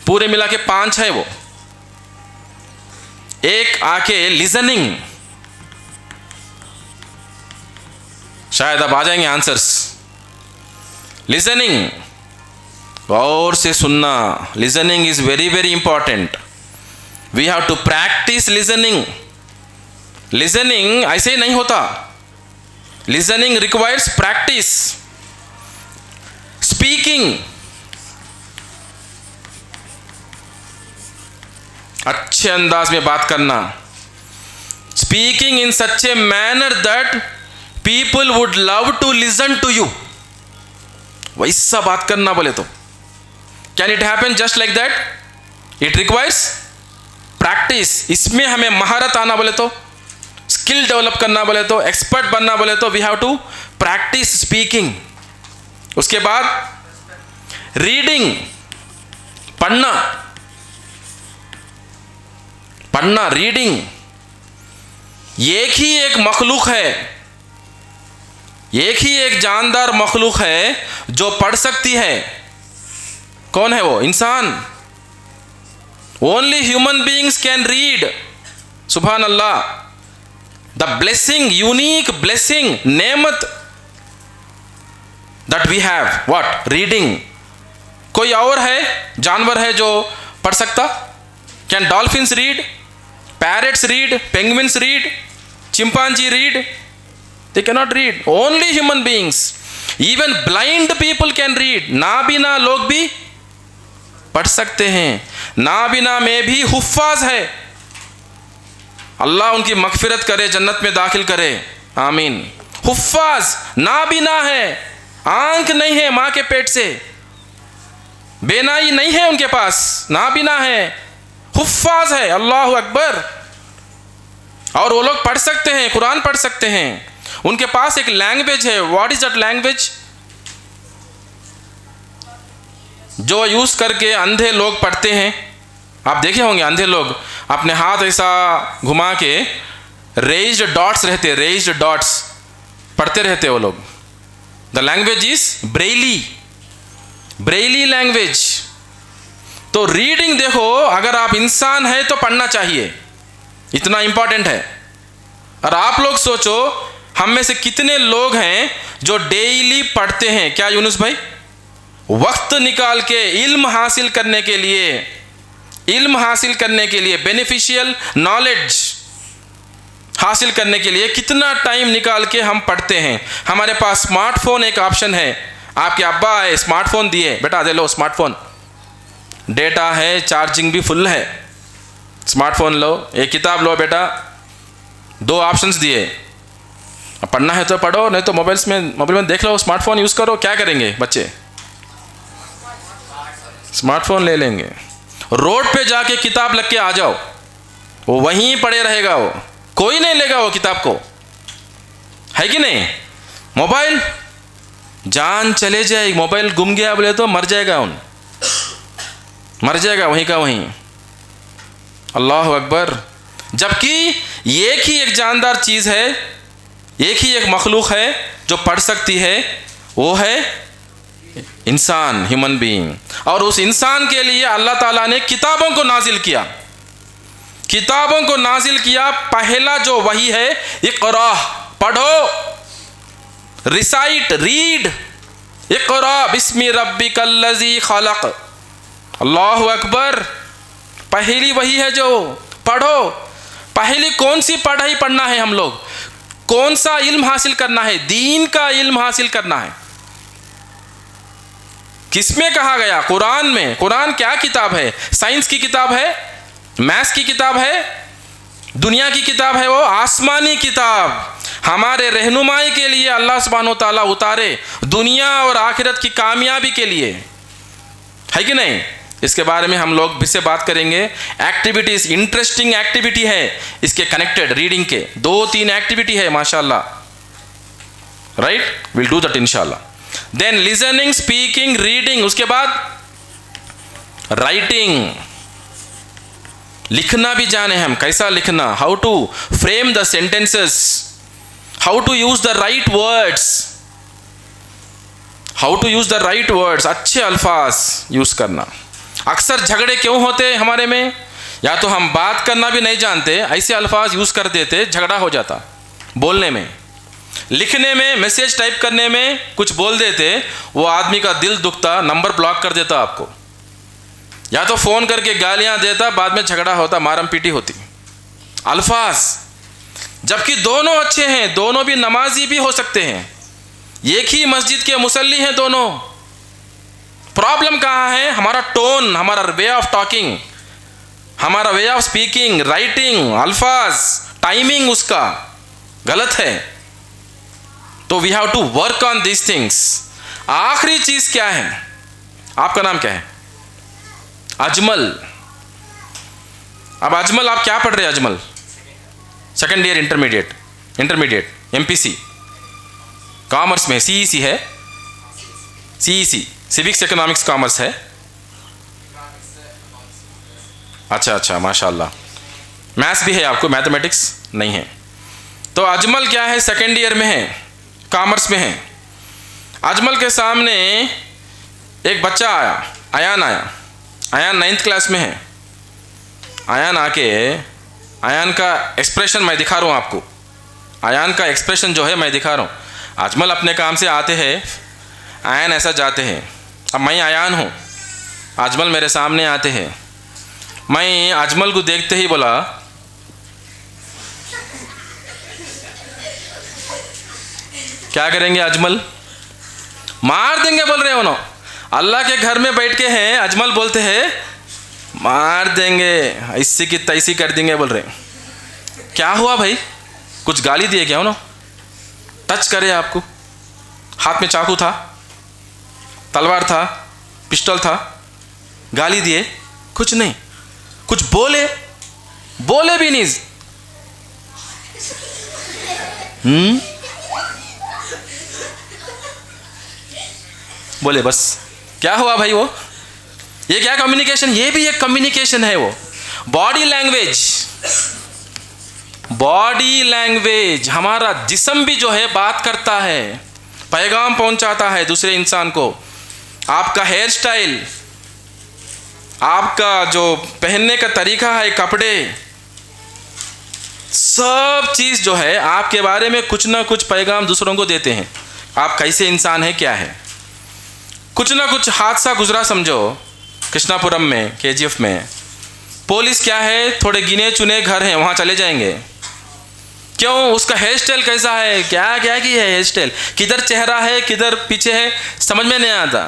Speaker 1: पूरे मिला के 5 है वो। एक आके लिसनिंग, शायद अब आ जाएंगे आंसर्स। लिसनिंग, गौर से सुनना। Listening is very very important. We have to practice listening. Listening ऐसे ही नहीं होता, लिसनिंग रिक्वायर्स प्रैक्टिस। स्पीकिंग, अच्छे अंदाज में बात करना। Speaking in such a manner that people would love to listen to you. वैसा बात करना बोले तो can it happen just like that? It requires practice. इसमें हमें महारत आना बोले तो, स्किल डेवलप करना बोले तो, एक्सपर्ट बनना बोले तो we have to practice speaking. उसके बाद रीडिंग, पढ़ना। पढ़ना, रीडिंग। एक ही एक मखलूक है, एक ही एक जानदार मखलूक है जो पढ़ सकती है। कौन है वो? इंसान। Only human beings can read. सुभान अल्लाह। द ब्लेसिंग, यूनिक ब्लेसिंग, नेमत that we have, what? Reading. कोई और है, जानवर है जो पढ़ सकता? Can dolphins read? Parrots read? Penguins read? Chimpanzee read? They cannot read. Only human beings. Even blind people can read. नाबीना लोग भी पढ़ सकते हैं। नाबीना में भी हुफ्फाज है। अल्लाह उनकी मगफिरत करे, जन्नत में दाखिल करे, आमीन। हुफ्फाज, नाबीना है, आंख नहीं है माँ के पेट से, बेनाई नहीं है उनके पास, नाबीना है, हुफ्फाज है। अल्लाह अकबर। और वो लोग पढ़ सकते हैं, कुरान पढ़ सकते हैं। उनके पास एक लैंग्वेज है। What is that language? जो यूज करके अंधे लोग पढ़ते हैं। आप देखे होंगे अंधे लोग अपने हाथ ऐसा घुमा के रेज्ड डॉट्स रहते, रेज्ड डॉट्स पढ़ते रहते वो लोग। The language is Braille. Braille language. तो रीडिंग देखो, अगर आप इंसान है तो पढ़ना चाहिए, इतना इंपॉर्टेंट है। और आप लोग सोचो, हम में से कितने लोग हैं जो डेली पढ़ते हैं? क्या यूनुस भाई? वक्त निकाल के इल्म हासिल करने के लिए, बेनिफिशियल नॉलेज हासिल करने के लिए कितना टाइम निकाल के हम पढ़ते हैं। हमारे पास स्मार्टफोन एक ऑप्शन है। आपके अब्बा है, स्मार्टफोन दिए, बेटा दे लो स्मार्टफोन, डेटा है, चार्जिंग भी फुल है, स्मार्टफोन लो, एक किताब लो बेटा, 2 ऑप्शंस दिए। अब पढ़ना है तो पढ़ो, नहीं तो मोबाइल में देख लो, स्मार्टफोन यूज़ करो। क्या करेंगे बच्चे? स्मार्टफोन ले लेंगे। रोड पे जाके किताब लग के आ जाओ, वो वहीं पड़े रहेगा, वो कोई नहीं लेगा वो किताब को, है कि नहीं? मोबाइल, जान चले जाएगी, मोबाइल गुम गया बोले तो मर जाएगा वहीं का वहीं। अल्लाह अकबर। जबकि एक ही एक जानदार चीज़ है, एक ही एक मखलूक है जो पढ़ सकती है, वो है इंसान, ह्यूमन बीइंग। और उस इंसान के लिए अल्लाह ताला ने किताबों को नाजिल किया। पहला जो वही है, इक़रा, पढ़ो, रिसाइट, रीड, इक़रा बिस्मि रब्बिकल्लज़ी खलक़। अल्लाहु अकबर। पहली वही है जो पढ़ो। पहली कौन सी पढ़ाई पढ़ना है हम लोग? कौन सा इल्म हासिल करना है? दीन का इल्म हासिल करना है। किसमें कहा गया? कुरान में। कुरान क्या किताब है? साइंस की किताब है, मैथ्स की किताब है, दुनिया की किताब है? वो आसमानी किताब हमारे रहनुमाई के लिए अल्लाह सुब्हानो ताला उतारे, दुनिया और आखिरत की कामयाबी के लिए, है कि नहीं? इसके बारे में हम लोग भी से बात करेंगे। एक्टिविटीज, इंटरेस्टिंग एक्टिविटी है इसके कनेक्टेड, रीडिंग के 2-3 एक्टिविटी है माशाल्लाह, राइट? विल डू दैट इंशाल्लाह। देन लिसनिंग, स्पीकिंग, रीडिंग, उसके बाद राइटिंग, लिखना भी जाने हम, कैसा लिखना, how to frame the sentences, how to use the right words, अच्छे अल्फाज यूज करना। अक्सर झगड़े क्यों होते हमारे में? या तो हम बात करना भी नहीं जानते, ऐसे अल्फाज यूज कर देते, झगड़ा हो जाता। बोलने में, लिखने में, मैसेज टाइप करने में कुछ बोल देते, वो आदमी का दिल दुखता, नंबर ब्लॉक कर देता आपको, या तो फोन करके गालियां देता, बाद में झगड़ा होता, मारम पीटी होती। अल्फाज, जबकि दोनों अच्छे हैं, दोनों भी नमाजी भी हो सकते हैं, एक ही मस्जिद के मुसल्ली हैं दोनों। प्रॉब्लम कहाँ है? हमारा टोन, हमारा वे ऑफ टॉकिंग, हमारा वे ऑफ स्पीकिंग, राइटिंग, अल्फाज, टाइमिंग उसका गलत है। तो we have to work on this things. आखिरी चीज क्या है? आपका नाम क्या है? अजमल। अब अजमल, आप क्या पढ़ रहे हैं? Ajmal second year intermediate MPC commerce में, सीईसी है, सीईसी सिविक्स इकोनॉमिक्स कॉमर्स है। अच्छा, माशाल्लाह। मैथ्स भी है आपको? मैथमेटिक्स नहीं है। तो अजमल क्या है? सेकेंड ईयर में है, कॉमर्स में है। अजमल के सामने एक बच्चा आया, अयान 9th क्लास में है। अयान आके, अयान का एक्सप्रेशन मैं दिखा रहा हूँ आपको, अयान का एक्सप्रेशन जो है मैं दिखा रहा हूँ। अजमल अपने काम से आते हैं, अयान ऐसा जाते हैं। अब मैं अयान हूँ, अजमल मेरे सामने आते हैं। मैं अजमल को देखते ही बोला, क्या करेंगे अजमल? मार देंगे बोल रहे उन्होंने। अल्लाह के घर में बैठ के हैं, अजमल बोलते हैं मार देंगे, इससे की तैसी कर देंगे बोल रहे। क्या हुआ भाई? कुछ गाली दिए क्या उन्होंने? टच करे आपको? हाथ में चाकू था, तलवार था, पिस्टल था, गाली दिए? कुछ नहीं। कुछ बोले भी नहीं। बोले बस। क्या हुआ भाई? वो ये क्या कम्युनिकेशन? ये भी एक कम्युनिकेशन है। वो बॉडी लैंग्वेज, हमारा जिस्म भी जो है बात करता है, पैगाम पहुंचाता है दूसरे इंसान को। आपका हेयर स्टाइल, आपका जो पहनने का तरीका है, कपड़े, सब चीज़ जो है आपके बारे में कुछ ना कुछ पैगाम दूसरों को देते हैं। आप कैसे इंसान हैं, क्या है। कुछ ना कुछ हादसा गुजरा समझो, कृष्णापुरम में, KGF में, पुलिस क्या है, थोड़े गिने चुने घर हैं वहाँ चले जाएंगे। क्यों? उसका हेयर स्टाइल कैसा है, क्या क्या की है हेयर स्टाइल, किधर चेहरा है किधर पीछे है, समझ में नहीं आता।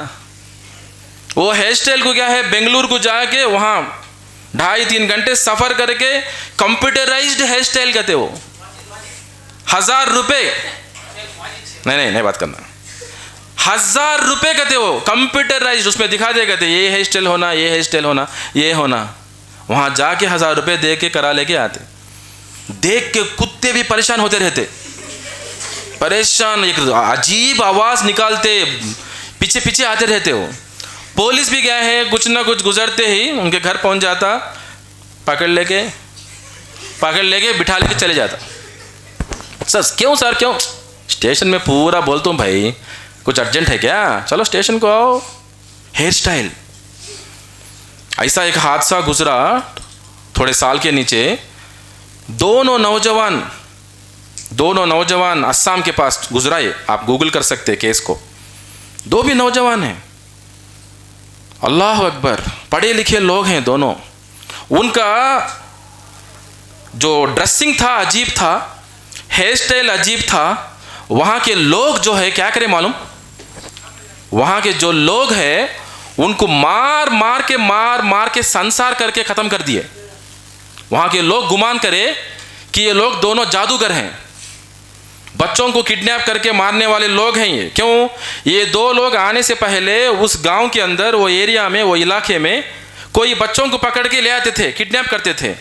Speaker 1: वो हेयर स्टाइल को क्या है, बेंगलुरु को जाके वहाँ 2.5-3 घंटे सफ़र करके कंप्यूटराइज्ड हेयर स्टाइल कहते वो, 1000 रुपये, नहीं बात करना, 1000 रुपये कहते वो कंप्यूटराइज्ड, उसमें दिखा दे कहते ये हेयर स्टाइल होना, ये हेयर स्टाइल होना, ये होना। वहाँ जाके 1000 रुपये दे के करा लेके आते। देख के कुत्ते भी परेशान होते रहते, परेशान, एक अजीब आवाज़ निकालते, पीछे पीछे आते रहते हो। पुलिस भी गया है, कुछ ना कुछ गुजरते ही उनके घर पहुंच जाता, पकड़ लेके बिठा लेके चले जाता। सर क्यों, सर क्यों? स्टेशन में पूरा बोलता हूँ भाई कुछ अर्जेंट है क्या, चलो स्टेशन को आओ। हेयर स्टाइल, ऐसा एक हादसा गुजरा थोड़े साल के नीचे, दोनों नौजवान अस्साम के पास गुजरा है, आप गूगल कर सकते हैं केस को। 2 भी नौजवान हैं, अल्लाह अकबर, पढ़े लिखे लोग हैं दोनों। उनका जो ड्रेसिंग था अजीब था, हेयर स्टाइल अजीब था। वहाँ के लोग जो है क्या करें मालूम, वहाँ के जो लोग हैं उनको मार के संसार करके ख़त्म कर दिए। वहाँ के लोग गुमान करे कि ये लोग दोनों जादूगर हैं, बच्चों को किडनैप करके मारने वाले लोग हैं ये। क्यों? ये 2 लोग आने से पहले उस गांव के अंदर, वो एरिया में, वो इलाके में कोई बच्चों को पकड़ के ले आते थे, किडनैप करते थे।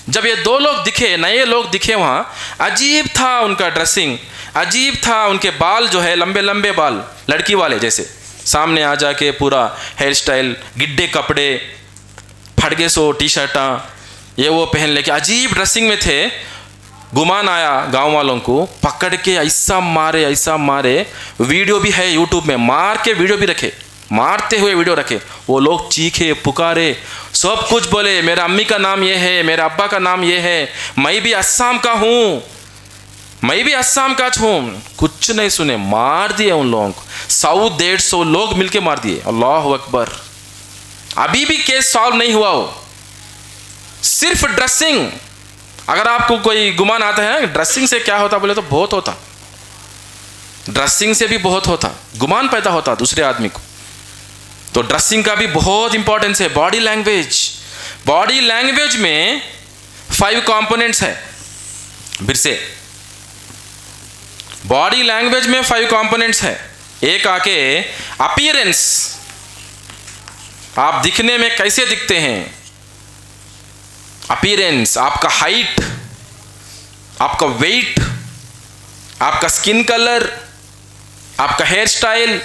Speaker 1: जब ये 2 लोग दिखे, नए लोग दिखे वहाँ, अजीब था उनका ड्रेसिंग, अजीब था उनके बाल जो है, लंबे लंबे बाल, लड़की वाले जैसे, सामने आ जाके पूरा हेयर स्टाइल, गिड्डे कपड़े, फटके सो टी-शर्टा, ये वो पहन लेके अजीब ड्रेसिंग में थे। गुमान आया गांव वालों को, पकड़ के ऐसा मारे, वीडियो भी है यूट्यूब में, मार के वीडियो भी रखे, मारते हुए वीडियो रखे। वो लोग चीखे पुकारे, सब कुछ बोले, मेरा अम्मी का नाम ये है, मेरा अब्बा का नाम ये है, मैं भी अस्साम का हूँ, मैं भी अस्साम का हूँ। कुछ नहीं सुने, मार दिए उन लोगों को। 100-150 लोग मिलके मार दिए। अल्लाह अकबर। अभी भी केस सॉल्व नहीं हुआ हो, सिर्फ ड्रेसिंग। अगर आपको कोई गुमान आता है ड्रेसिंग से क्या होता बोले तो बहुत होता, ड्रेसिंग से भी बहुत होता, गुमान पैदा होता दूसरे आदमी को। तो ड्रेसिंग का भी बहुत इंपॉर्टेंस है। बॉडी लैंग्वेज में 5 कंपोनेंट्स है। फिर से बॉडी लैंग्वेज में 5 कंपोनेंट्स है। एक आके अपीयरेंस, आप दिखने में कैसे दिखते हैं, अपीयरेंस, आपका हाइट, आपका वेट, आपका स्किन कलर, आपका hair style,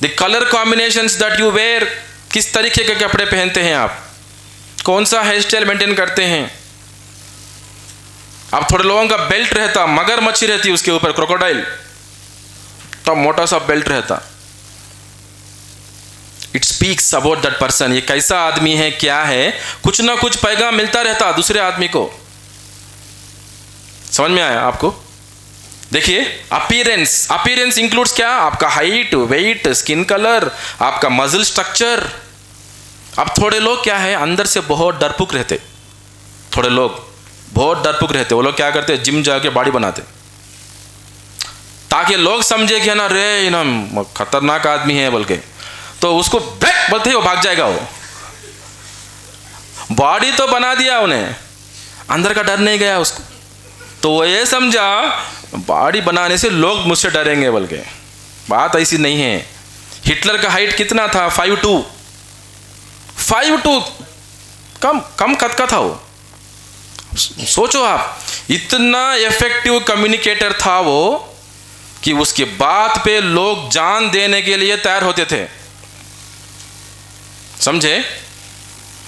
Speaker 1: the colour combinations that you wear, किस तरीके के कपड़े पहनते हैं आप, कौन सा हेयर स्टाइल मेंटेन करते हैं। अब थोड़े लोगों का बेल्ट रहता, मगर मच्छी रहती उसके ऊपर, क्रोकोडाइल, तो मोटा सा बेल्ट रहता। It speaks about that person, ये कैसा आदमी है, क्या है, कुछ ना कुछ पैगाम मिलता रहता दूसरे आदमी को। समझ में आया आपको? देखिए, अपीयरेंस इंक्लूड्स क्या, आपका हाइट, वेट, स्किन कलर, आपका मसल स्ट्रक्चर। अब थोड़े लोग क्या है, अंदर से बहुत डरपुक रहते, थोड़े लोग बहुत डरपुक रहते। वो लोग क्या करते, जिम जाके बॉडी बनाते ताकि लोग समझे कि है ना, रे ना खतरनाक आदमी है बोल के, तो उसको बैक बोलते ही वो भाग जाएगा। वो बॉडी तो बना दिया उन्हें, अंदर का डर नहीं गया उसको, तो वो ये समझा बॉडी बनाने से लोग मुझसे डरेंगे बोल के। बात ऐसी नहीं है। हिटलर का हाइट कितना था, 5'2", कम कद का था वो। सोचो आप, इतना इफेक्टिव कम्युनिकेटर था वो कि उसके बात पे लोग जान देने के लिए तैयार होते थे। समझे?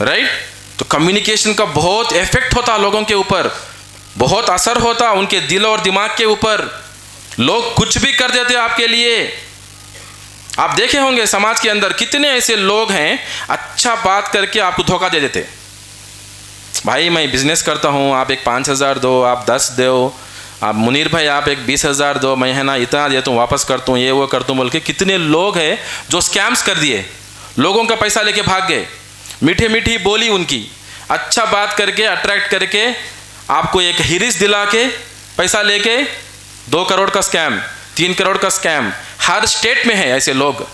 Speaker 1: राइट? तो कम्युनिकेशन का बहुत इफेक्ट होता लोगों के ऊपर, बहुत असर होता उनके दिल और दिमाग के ऊपर। लोग कुछ भी कर देते आपके लिए, आप देखे होंगे समाज के अंदर कितने ऐसे लोग हैं, अच्छा बात करके आपको धोखा दे देते। भाई मैं बिजनेस करता हूँ, आप एक 5,000 दो, आप 10 दो, आप मुनीर भाई आप एक 20,000 दो, मैं है ना इतना देता हूँ, वापस करता हूँ, ये वो करता हूँ बोल के कितने लोग हैं जो स्कैम्स कर दिए, लोगों का पैसा लेके भाग गए। मीठी मीठी बोली उनकी, अच्छा बात करके अट्रैक्ट करके आपको एक हिरिस दिला के पैसा लेके 2 करोड़ का स्कैम, 3 करोड़ का स्कैम, हर स्टेट में है ऐसे लोग।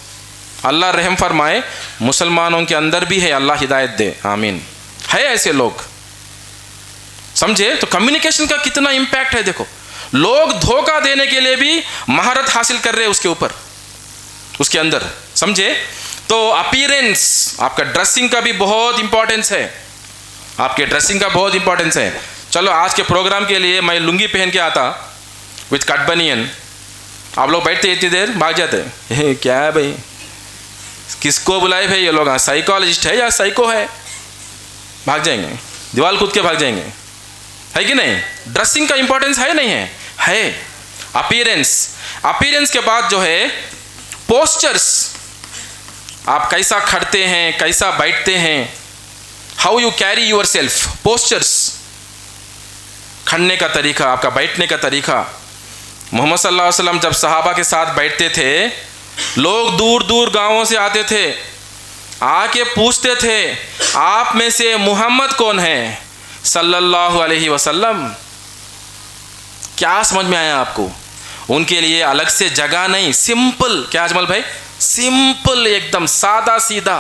Speaker 1: अल्लाह रहम फरमाए, मुसलमानों के अंदर भी है, अल्लाह हिदायत दे, आमीन। है ऐसे लोग, समझे? तो कम्युनिकेशन का कितना इंपैक्ट है देखो। लोग धोखा देने के लिए भी महारत हासिल कर रहे हैं उसके ऊपर, उसके अंदर, समझे? तो अपीयरेंस, आपका ड्रेसिंग का भी बहुत इंपॉर्टेंस है, आपके ड्रेसिंग का बहुत इंपॉर्टेंस है। चलो आज के प्रोग्राम के लिए मैं लुंगी पहन के आता विथ कट बनियन, आप लोग बैठते इतनी देर भाग जाते क्या है भाई, किसको बुलाए भाई ये लोग, साइकोलॉजिस्ट है या साइको है, भाग जाएंगे, दीवार कूद के भाग जाएंगे, है कि नहीं? ड्रेसिंग का इंपॉर्टेंस है नहीं है? है। अपीयरेंस के बाद जो है पोस्चर्स, आप कैसा खड़ते हैं, कैसा बैठते हैं, how you carry your self, postures, खड़ने का तरीका, आपका बैठने का तरीका। मोहम्मद सल्लल्लाहु अलैहि वसल्लम जब सहाबा के साथ बैठते थे, लोग दूर दूर गांवों से आते थे, आके पूछते थे आप में से मोहम्मद कौन है सल्लल्लाहु अलैहि वसल्लम। क्या समझ में आया आपको? उनके लिए अलग से जगह नहीं, सिंपल, क्या अजमल भाई, सिंपल, एकदम सादा सीधा,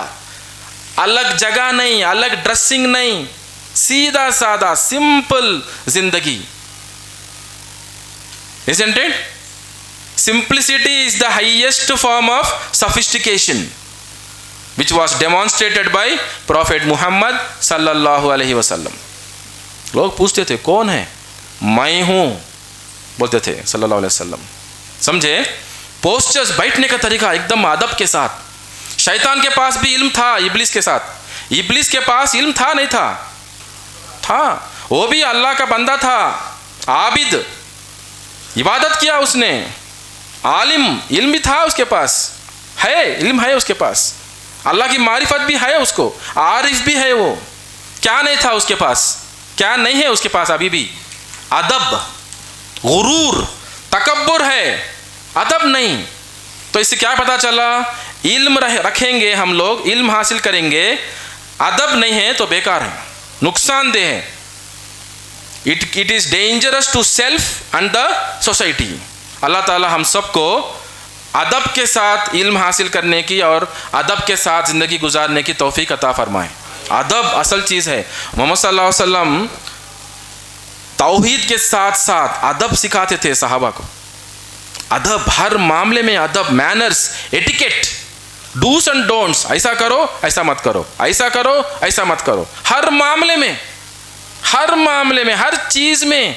Speaker 1: अलग जगह नहीं, अलग ड्रेसिंग नहीं, सीधा सादा सिंपल जिंदगी। Isn't it? Simplicity is the highest form of sophistication, which was demonstrated by Prophet Muhammad sallallahu alaihi wasallam. लोग पूछते थे कौन है, मैं हूं बोलते थे सल्लल्लाहु अलैहि वसल्लम, समझे? पोस्चर्स, बैठने का तरीका एकदम अदब के साथ। शैतान के पास भी इल्म था, इब्लिस के साथ, इब्लिस के पास इल्म था नहीं था? था, वो भी अल्लाह का बंदा था, आबिद, इबादत किया उसने, आलिम, इल्म भी था उसके पास, है इल्म है उसके पास, अल्लाह की मारिफत भी है उसको, आरिफ भी है वो। क्या नहीं था उसके पास? क्या नहीं है उसके पास अभी भी? अदब, गुरूर, तकब्बुर है, अदब नहीं। तो इससे क्या पता चला? इल्म रखेंगे हम लोग, इल्म हासिल करेंगे, अदब नहीं है तो बेकार है, नुकसानदेह है। It is dangerous to self and the society. अल्लाह ताला हम सबको अदब के साथ इल्म हासिल करने की और अदब के साथ ज़िंदगी गुजारने की तौफीक अता फरमाए। अदब असल चीज़ है। मोहम्मद सल्लल्लाहु अलैहि वसल्लम तौहीद के साथ साथ अदब सिखाते थे सहाबा को। अदब, हर मामले में अदब, manners, etiquette, dos and don'ts, ऐसा करो ऐसा मत करो, ऐसा करो ऐसा मत करो, हर मामले में, हर मामले में, हर चीज़ में,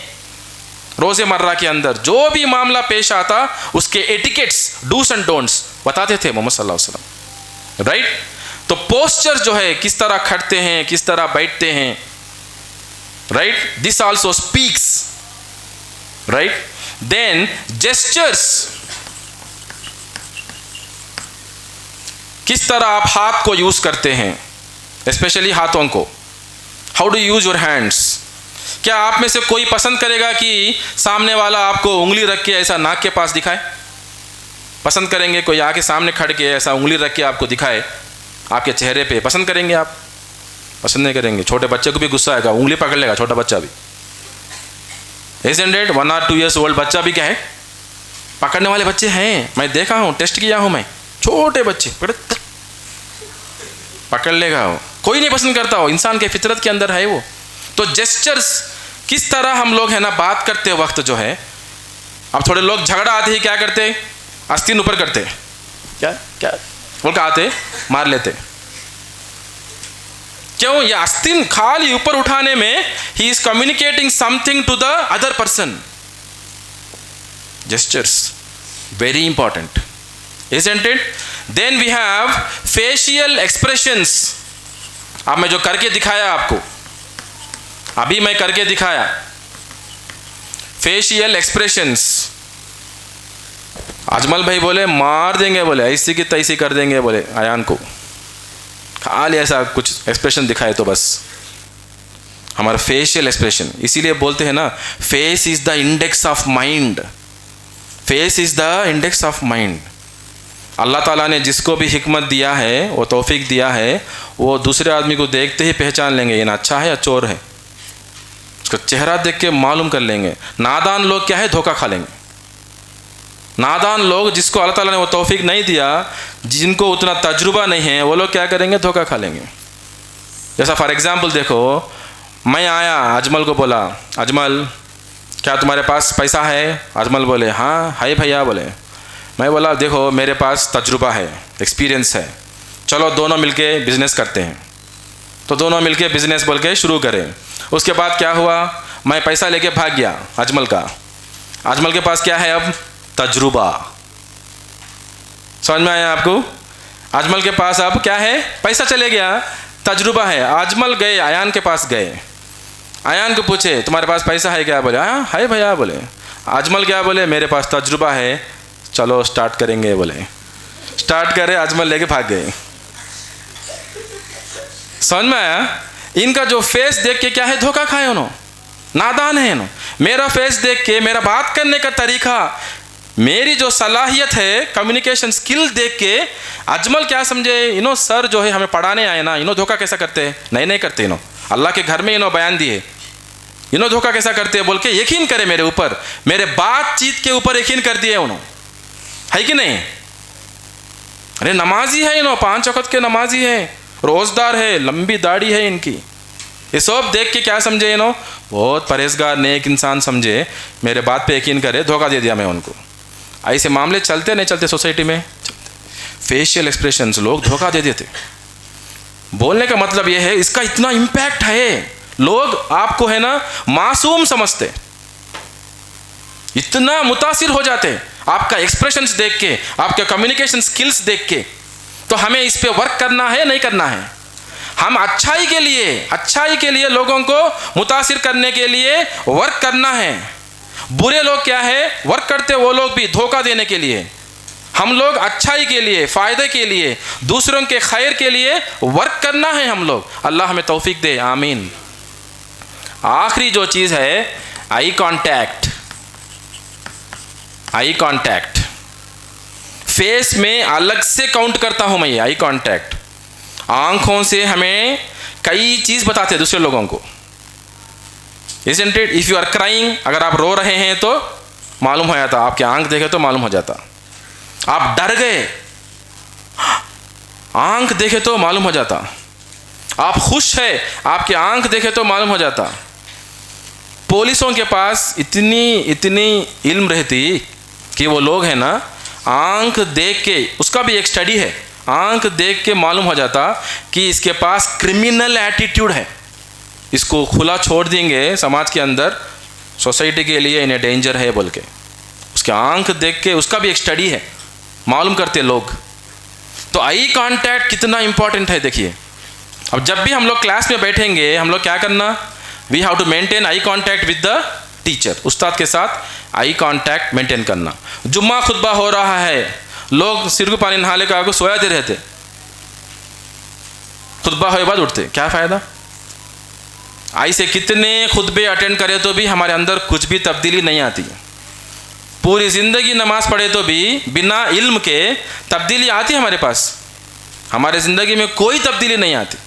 Speaker 1: रोज़मर्रा के अंदर जो भी मामला पेश आता उसके एटिकेट्स, डूस एंड डोंट्स बताते थे मोहम्मद सल्लल्लाहु अलैहि वसल्लम, राइट? तो पोस्चर जो है, किस तरह खड़ते हैं, किस तरह बैठते हैं, right, this also speaks, right? Then gestures, किस तरह आप हाथ को यूज करते हैं, स्पेशली हाथों को, how do use your hands. क्या आप में से कोई पसंद करेगा कि सामने वाला आपको उंगली रख के ऐसा नाक के पास दिखाए? पसंद करेंगे कोई आके सामने खड़ के ऐसा उंगली रख के आपको दिखाए आपके चेहरे पे? पसंद करेंगे आप? पसंद नहीं करेंगे। छोटे बच्चे को भी गुस्सा आएगा, उंगली पकड़ लेगा छोटा बच्चा भी। Isn't it? 1 or 2 years old बच्चा भी क्या है, पकड़ने वाले बच्चे हैं, मैं देखा हूँ, टेस्ट किया हूँ मैं, छोटे बच्चे पकड़ लेगा वो। कोई नहीं पसंद करता हो, इंसान के फितरत के अंदर है वो। तो जेस्चर्स, किस तरह हम लोग है ना बात करते वक्त जो है, अब थोड़े लोग झगड़ा आते ही क्या करते, आस्तीन ऊपर करते, क्या क्या बोल के आते मार लेते। क्यों? ये आस्तीन खाली ऊपर उठाने में ही is communicating something to the other person. Gestures very important, isn't it? Then we have facial expressions। अब मैं जो करके दिखाया आपको, अभी मैं करके दिखाया, फेशियल एक्सप्रेशंस, अजमल भाई बोले मार देंगे, बोले ऐसी की तैसी कर देंगे, बोले आयान को खाली ऐसा कुछ एक्सप्रेशन दिखाए तो बस, हमारा फेशियल एक्सप्रेशन। इसीलिए बोलते हैं ना, face is the index of mind, face is the index of mind. अल्लाह ताला ने जिसको भी हिकमत दिया है, वो तौफीक दिया है, वो दूसरे आदमी को देखते ही पहचान लेंगे ये ना अच्छा है या चोर है, उसका चेहरा देख के मालूम कर लेंगे। नादान लोग क्या है, धोखा खा लेंगे। नादान लोग जिसको अल्लाह ताला ने वो तौफीक नहीं दिया, जिनको उतना तजुर्बा नहीं है, वो लोग क्या करेंगे, धोखा खा लेंगे। जैसा फॉर एग्जाम्पल देखो, मैं आया, अजमल को बोला अजमल क्या तुम्हारे पास पैसा है? अजमल बोले हाँ है भैया। बोले मैं बोला देखो मेरे पास तजुर्बा है, एक्सपीरियंस है, चलो दोनों मिलके बिजनेस करते हैं। तो दोनों मिलके बिजनेस बोल के शुरू करें। उसके बाद क्या हुआ, मैं पैसा लेके भाग गया अजमल का। अजमल के पास क्या है अब, तजुर्बा। समझ में आया आपको? अजमल के पास अब क्या है, पैसा चले गया, तजुर्बा है। अजमल गए आयान के पास गए, आयान को पूछे तुम्हारे पास पैसा है क्या? बोले हाँ है भैया। बोले अजमल क्या बोले, मेरे पास तजुर्बा है, चलो स्टार्ट करेंगे। बोले स्टार्ट करे, अजमल लेके भाग गए। समझ में आया? इनका जो फेस देख के क्या है, धोखा खाए उन्होंने, नादान है इन्होंने। मेरा फेस देख के, मेरा बात करने का तरीका, मेरी जो सलाहियत है, कम्युनिकेशन स्किल देख के अजमल क्या समझे, इन्हों सर जो है हमें पढ़ाने आए ना, इन्हों धोखा कैसा करते हैं? नहीं करते, इन्हों अल्लाह के घर में इन्हों बयान दिए, इन्हों धोखा कैसा करते हैं बोल के यकीन करे मेरे ऊपर, मेरे बातचीत के ऊपर यकीन कर दिए उन्होंने, है कि नहीं? अरे नमाजी है इन्हों, 5 वक्त के नमाजी है, रोजदार है, लंबी दाढ़ी है इनकी। ये सब देख के क्या समझे इन्हों, बहुत परहेजगार नेक इंसान समझे, मेरे बात पे यकीन करे, धोखा दे दिया मैं उनको। ऐसे मामले चलते नहीं चलते सोसाइटी में? फेशियल एक्सप्रेशंस लोग धोखा दे देते। बोलने का मतलब यह है, इसका इतना इम्पैक्ट है, लोग आपको है ना मासूम समझते, इतना मुतासिर हो जाते हैं आपका एक्सप्रेशंस देख के, आपके कम्युनिकेशन स्किल्स देख के। तो हमें इस पे वर्क करना है, नहीं करना है? हम अच्छाई के लिए लोगों को मुतासिर करने के लिए वर्क करना है। बुरे लोग क्या है, वर्क करते वो लोग भी धोखा देने के लिए। हम लोग अच्छाई के लिए, फ़ायदे के लिए, दूसरों के खैर के लिए वर्क करना है हम लोग। अल्लाह हमें तौफीक दे, आमीन। आखिरी जो चीज़ है, eye contact. Eye contact face में अलग से काउंट करता हूं मैं, ये आई कांटेक्ट। आंखों से हमें कई चीज़ बताते हैं दूसरे लोगों को, isn't it? If you are crying, अगर आप रो रहे हैं तो मालूम हो जाता, आपके आंख देखे तो मालूम हो जाता। आप डर गए, आंख देखे तो मालूम हो जाता। आप खुश है, आपके आंख देखे तो मालूम हो जाता। पुलिसों के पास इतनी इल्म रहती कि वो लोग हैं ना, आंख देख के, उसका भी एक स्टडी है, आंख देख के मालूम हो जाता कि इसके पास क्रिमिनल एटीट्यूड है, इसको खुला छोड़ देंगे समाज के अंदर, सोसाइटी के लिए इन्हें डेंजर है बोल के। उसके आंख देख के, उसका भी एक स्टडी है, मालूम करते लोग। तो आई कांटेक्ट कितना इंपॉर्टेंट है देखिए। अब जब भी हम लोग क्लास में बैठेंगे, हम लोग क्या करना, we have to maintain eye contact with the teacher, उस्ताद के साथ आई कांटेक्ट मेंटेन करना। जुम्मा खुतबा हो रहा है, लोग सिर को पानी नहाले का आगे सोयाते रहते, खुतबा होए बाद उठते, क्या फ़ायदा? ऐसे कितने खुतबे अटेंड करें तो भी हमारे अंदर कुछ भी तब्दीली नहीं आती। पूरी ज़िंदगी नमाज पढ़े तो भी बिना इल्म के तब्दीली आती है हमारे पास, हमारे ज़िंदगी में कोई तब्दीली नहीं आती।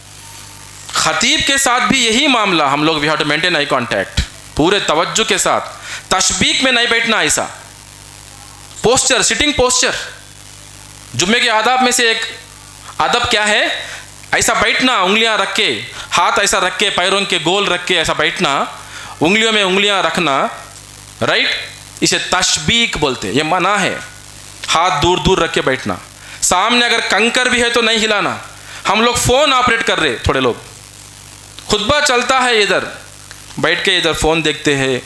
Speaker 1: खतीब के साथ भी यही मामला, हम लोग we have to maintain eye contact पूरे तवज्जो के साथ, तशबीक में नहीं बैठना। ऐसा पोस्चर, सिटिंग पोस्चर, जुम्मे के आदाब में से एक अदब क्या है, ऐसा बैठना, उंगलियां रख के, हाथ ऐसा रख के, पैरों के गोल रख के ऐसा बैठना, उंगलियों में उंगलियां रखना, राइट, इसे तशबीक बोलते हैं, ये मना है। हाथ दूर दूर रख के बैठना, सामने अगर कंकर भी है तो नहीं हिलाना। हम लोग फ़ोन ऑपरेट कर रहे, थोड़े लोग खुतबा चलता है, इधर बैठ के इधर फ़ोन देखते हैं,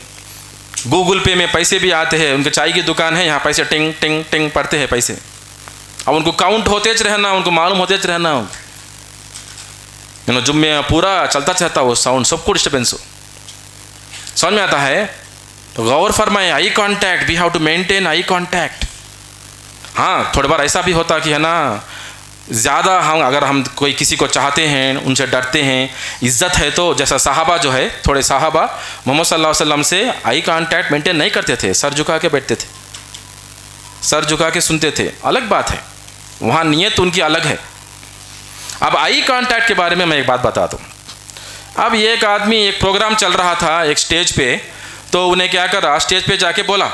Speaker 1: गूगल पे में पैसे भी आते हैं, उनके चाय की दुकान है, यहाँ पैसे टिंग टिंग टिंग पड़ते हैं पैसे। अब उनको काउंट होते रहना, उनको मालूम होते रहना, जुम्मे पूरा चलता चाहता वो साउंड, सबको डिस्टर्बेंस हो। समझ में आता है? तो गौर फरमाए, eye contact, we have to maintain eye contact. हाँ, थोड़ी बार ऐसा भी होता कि है ना, ज़्यादा अगर हम कोई किसी को चाहते हैं, उनसे डरते हैं, इज्जत है, तो जैसा साहबा जो है, थोड़े साहबा मोहम्मद सल्लल्लाहु अलैहि वसल्लम से आई कांटेक्ट मेंटेन नहीं करते थे, सर झुका के बैठते थे, सर झुका के सुनते थे, अलग बात है, वहाँ नीयत उनकी अलग है। अब आई कांटेक्ट के बारे में मैं एक बात बताता हूँ। अब एक आदमी, एक प्रोग्राम चल रहा था एक स्टेज पे, तो उन्हें क्या करा, स्टेज पे जाके बोला,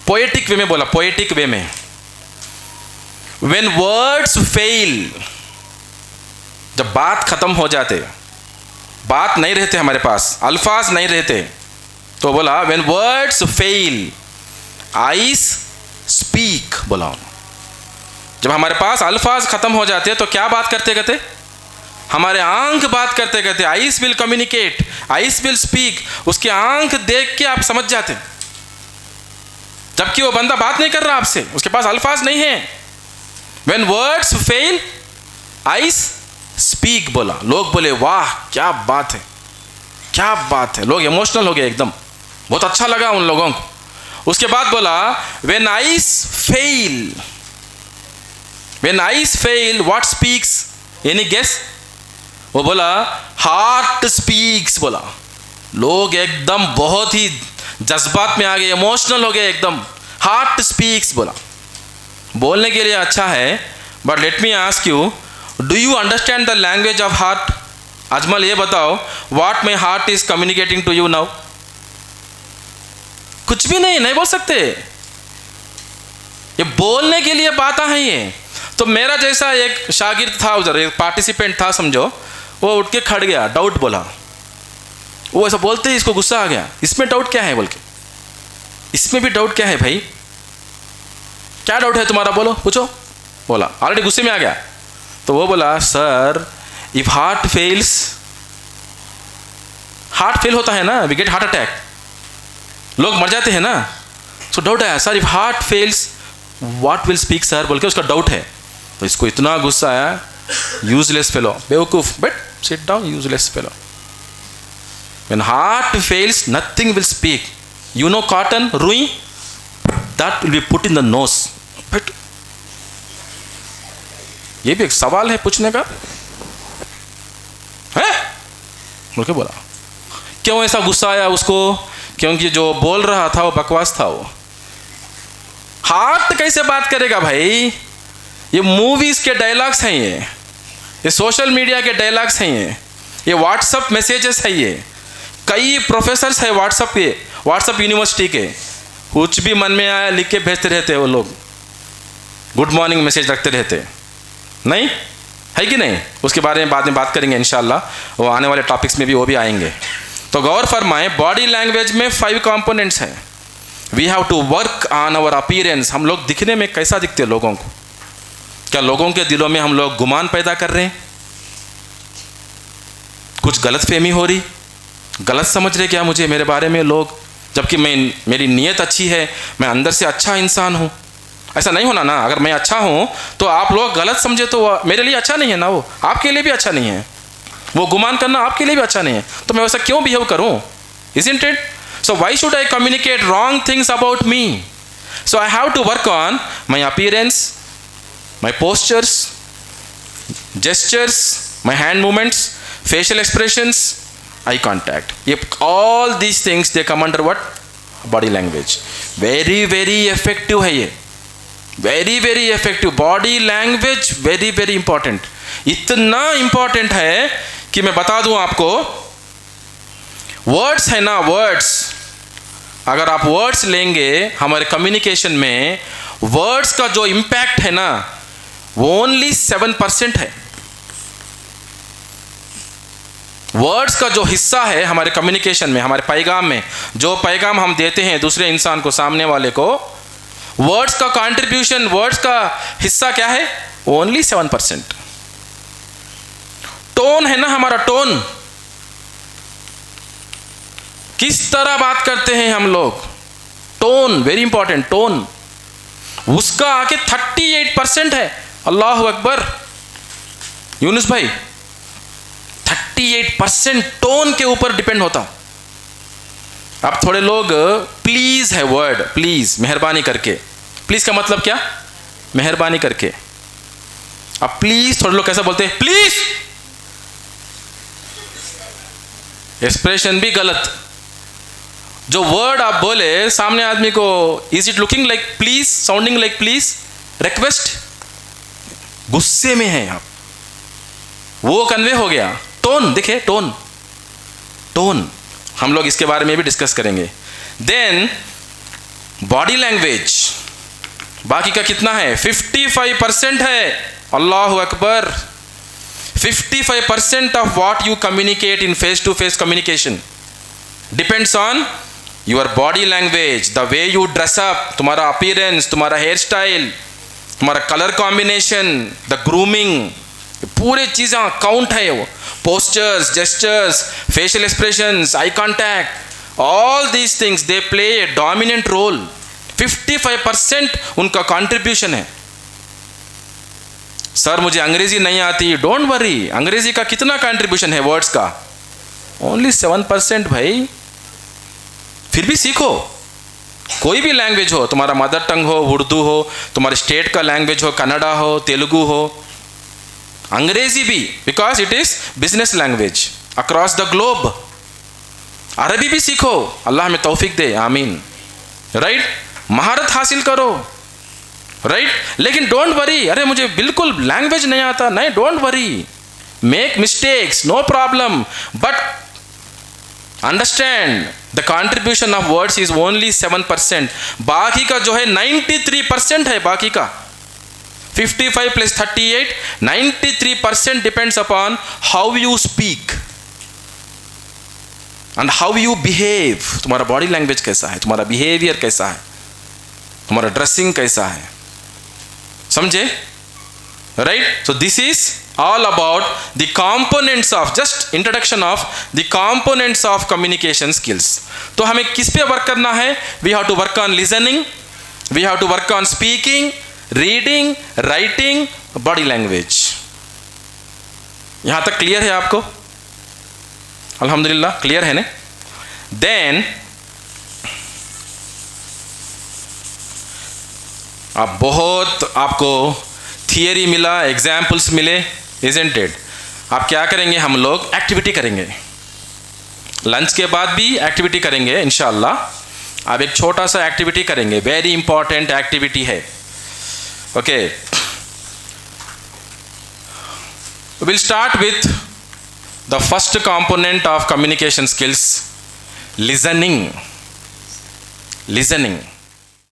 Speaker 1: पोएटिक वे में बोला, पोएटिक वे में, When words fail, जब बात खत्म हो जाते, बात नहीं रहते हमारे पास, अल्फाज नहीं रहते, तो बोला when words fail, eyes speak, बोला। जब हमारे पास अल्फाज खत्म हो जाते तो क्या बात करते कहते, हमारे आंख बात करते कहते, ice will communicate, ice will speak, उसकी आंख देख के आप समझ जाते, जबकि वो बंदा बात नहीं कर रहा आपसे, उसके पास अल्फाज नहीं है। When words fail, eyes speak, बोला। लोग बोले वाह क्या बात है, क्या बात है, लोग इमोशनल हो गए एकदम, बहुत अच्छा लगा उन लोगों को। उसके बाद बोला when eyes fail, when eyes fail, what speaks? Any guess? वो बोला हार्ट स्पीक्स, बोला। लोग एकदम बहुत ही जज्बात में आ गए, इमोशनल हो गए एकदम, हार्ट स्पीक्स बोला। बोलने के लिए अच्छा है, but let me ask you, do you understand the language of heart? Ajmal ये बताओ, what my heart is communicating to you now? कुछ भी नहीं बोल सकते, ये बोलने के लिए बात है ये। तो मेरा जैसा एक शागिर्द था उधर, एक पार्टिसिपेंट था समझो, वो उठ के खड़ गया, डाउट बोला, वो ऐसा बोलते ही इसको गुस्सा आ गया, इसमें डाउट क्या है बोल के, इसमें भी डाउट क्या है भाई, क्या डाउट है तुम्हारा, बोलो पूछो, बोला। ऑलरेडी गुस्से में आ गया, तो वो बोला sir if heart fails, heart fail होता है ना, वी गेट हार्ट अटैक, लोग मर जाते हैं ना, सो डाउट आया sir if heart fails what will speak sir बोल के उसका डाउट है। तो इसको इतना गुस्सा आया, यूजलेस फेलो, बेवकूफ, but sit down, useless fellow, when heart fails nothing will speak, you know cotton, रुई, that will be put in the nose. But ये भी एक सवाल है पूछने का है, बोल के बोला। क्यों ऐसा गुस्सा आया उसको? क्योंकि जो बोल रहा था वो बकवास था। वो हार्ट कैसे बात करेगा भाई? ये मूवीज के डायलॉग्स हैं, ये सोशल मीडिया के डायलॉग्स हैं, ये व्हाट्सएप मैसेजेस है, ये कई प्रोफेसर्स है व्हाट्सएप के, व्हाट्सएप यूनिवर्सिटी के, कुछ भी मन में आया लिख के भेजते रहते वो लोग, गुड मॉर्निंग मैसेज रखते रहते, नहीं है कि नहीं? उसके बारे में बाद में बात करेंगे इंशाल्लाह, वो आने वाले टॉपिक्स में भी वो भी आएंगे। तो गौर फरमाएं, बॉडी लैंग्वेज में 5 कंपोनेंट्स हैं। We have to work on our appearance, हम लोग दिखने में कैसा दिखते हैं लोगों को, क्या लोगों के दिलों में हम लोग गुमान पैदा कर रहे हैं, कुछ गलत फहमी हो रही, गलत समझ रहे क्या मुझे, मेरे बारे में लोग, जबकि मेरी नीयत अच्छी है, मैं अंदर से अच्छा इंसान हूँ। ऐसा नहीं होना ना, अगर मैं अच्छा हूँ तो आप लोग गलत समझे तो मेरे लिए अच्छा नहीं है ना, वो आपके लिए भी अच्छा नहीं है, वो गुमान करना आपके लिए भी अच्छा नहीं है, तो मैं वैसा क्यों बिहेव करूँ? Isn't it? So why should I communicate wrong things about me? So I have to work on my appearance, my postures, gestures, my hand movements, facial expressions, eye contact. All these things they come under what? Body language. Very very effective है ये, very very effective. Body language very very important. इतना important है कि मैं बता दूं आपको, words है ना, वर्ड्स, अगर आप वर्ड्स लेंगे हमारे कम्युनिकेशन में, वर्ड्स का जो इम्पैक्ट है ना वो ओनली 7% है। वर्ड्स का जो हिस्सा है हमारे कम्युनिकेशन में, हमारे पैगाम में, जो पैगाम हम देते हैं दूसरे इंसान को, सामने वाले को, वर्ड्स का कंट्रीब्यूशन, वर्ड्स का हिस्सा क्या है? ओनली 7%। टोन है ना हमारा, टोन, किस तरह बात करते हैं हम लोग, टोन वेरी इंपॉर्टेंट, टोन, उसका आके 38% है। अल्लाह अकबर, यूनुस भाई, 38% टोन के ऊपर डिपेंड होता। अब थोड़े लोग प्लीज है वर्ड, प्लीज, मेहरबानी करके, प्लीज का मतलब क्या? मेहरबानी करके। अब प्लीज थोड़े लोग कैसा बोलते हैं? प्लीज। एक्सप्रेशन भी गलत। जो वर्ड आप बोले सामने आदमी को, is it looking like please, sounding like please, request? गुस्से में है आप, वो कन्वे हो गया। टोन देखिए, टोन टोन हम लोग इसके बारे में भी डिस्कस करेंगे। देन बॉडी लैंग्वेज, बाकी का कितना है? 55% है। अल्लाह अकबर। 55% of what you communicate in face to face communication depends on your body language, the way you dress up, तुम्हारा अपीयरेंस, तुम्हारा हेयर स्टाइल, तुम्हारा कलर कॉम्बिनेशन, द ग्रूमिंग, पूरे चीज़ें काउंट है वो। Postures, gestures, facial expressions, eye contact, all these things they play a dominant role. 55% उनका contribution है। Sir मुझे अंग्रेजी नहीं आती, डोंट वरी, अंग्रेजी का कितना कंट्रीब्यूशन है वर्ड्स का? ओनली 7% भाई। फिर भी सीखो, कोई भी लैंग्वेज हो, तुम्हारा मदर टंग हो, उर्दू हो, तुम्हारे स्टेट का लैंग्वेज हो, कन्नड़ा हो, तेलुगु हो, अंग्रेजी भी, because it is business language across the globe. अरबी भी सीखो, अल्लाह हमें तौफीक दे, आमीन। राइट, महारत हासिल करो। राइट, लेकिन डोंट वरी, अरे मुझे बिल्कुल लैंग्वेज नहीं आता, नहीं, don't worry, make mistakes, no problem, but understand the contribution of words is only 7%। बाकी का जो है 93% है। बाकी का 55 + 38, 93% depends upon how you speak and how you behave. तुम्हारा बॉडी लैंग्वेज कैसा है, तुम्हारा बिहेवियर कैसा है, तुम्हारा ड्रेसिंग कैसा है, समझे? Right, so this is all about the components of, just introduction of the components of communication skills. तो हमें किस पे वर्क करना है? We have to work on listening, we have to work on speaking, reading, writing, body language. यहां तक clear है आपको? अल्हम्दुलिल्लाह क्लियर है ना? देन अब बहुत आपको थियरी मिला, एग्जाम्पल्स मिले, इजंट इट? आप क्या करेंगे? हम लोग एक्टिविटी करेंगे, लंच के बाद भी एक्टिविटी करेंगे इंशाअल्लाह। अब एक छोटा सा एक्टिविटी करेंगे, वेरी इंपॉर्टेंट एक्टिविटी है। Okay, will start with the first component of communication skills, listening.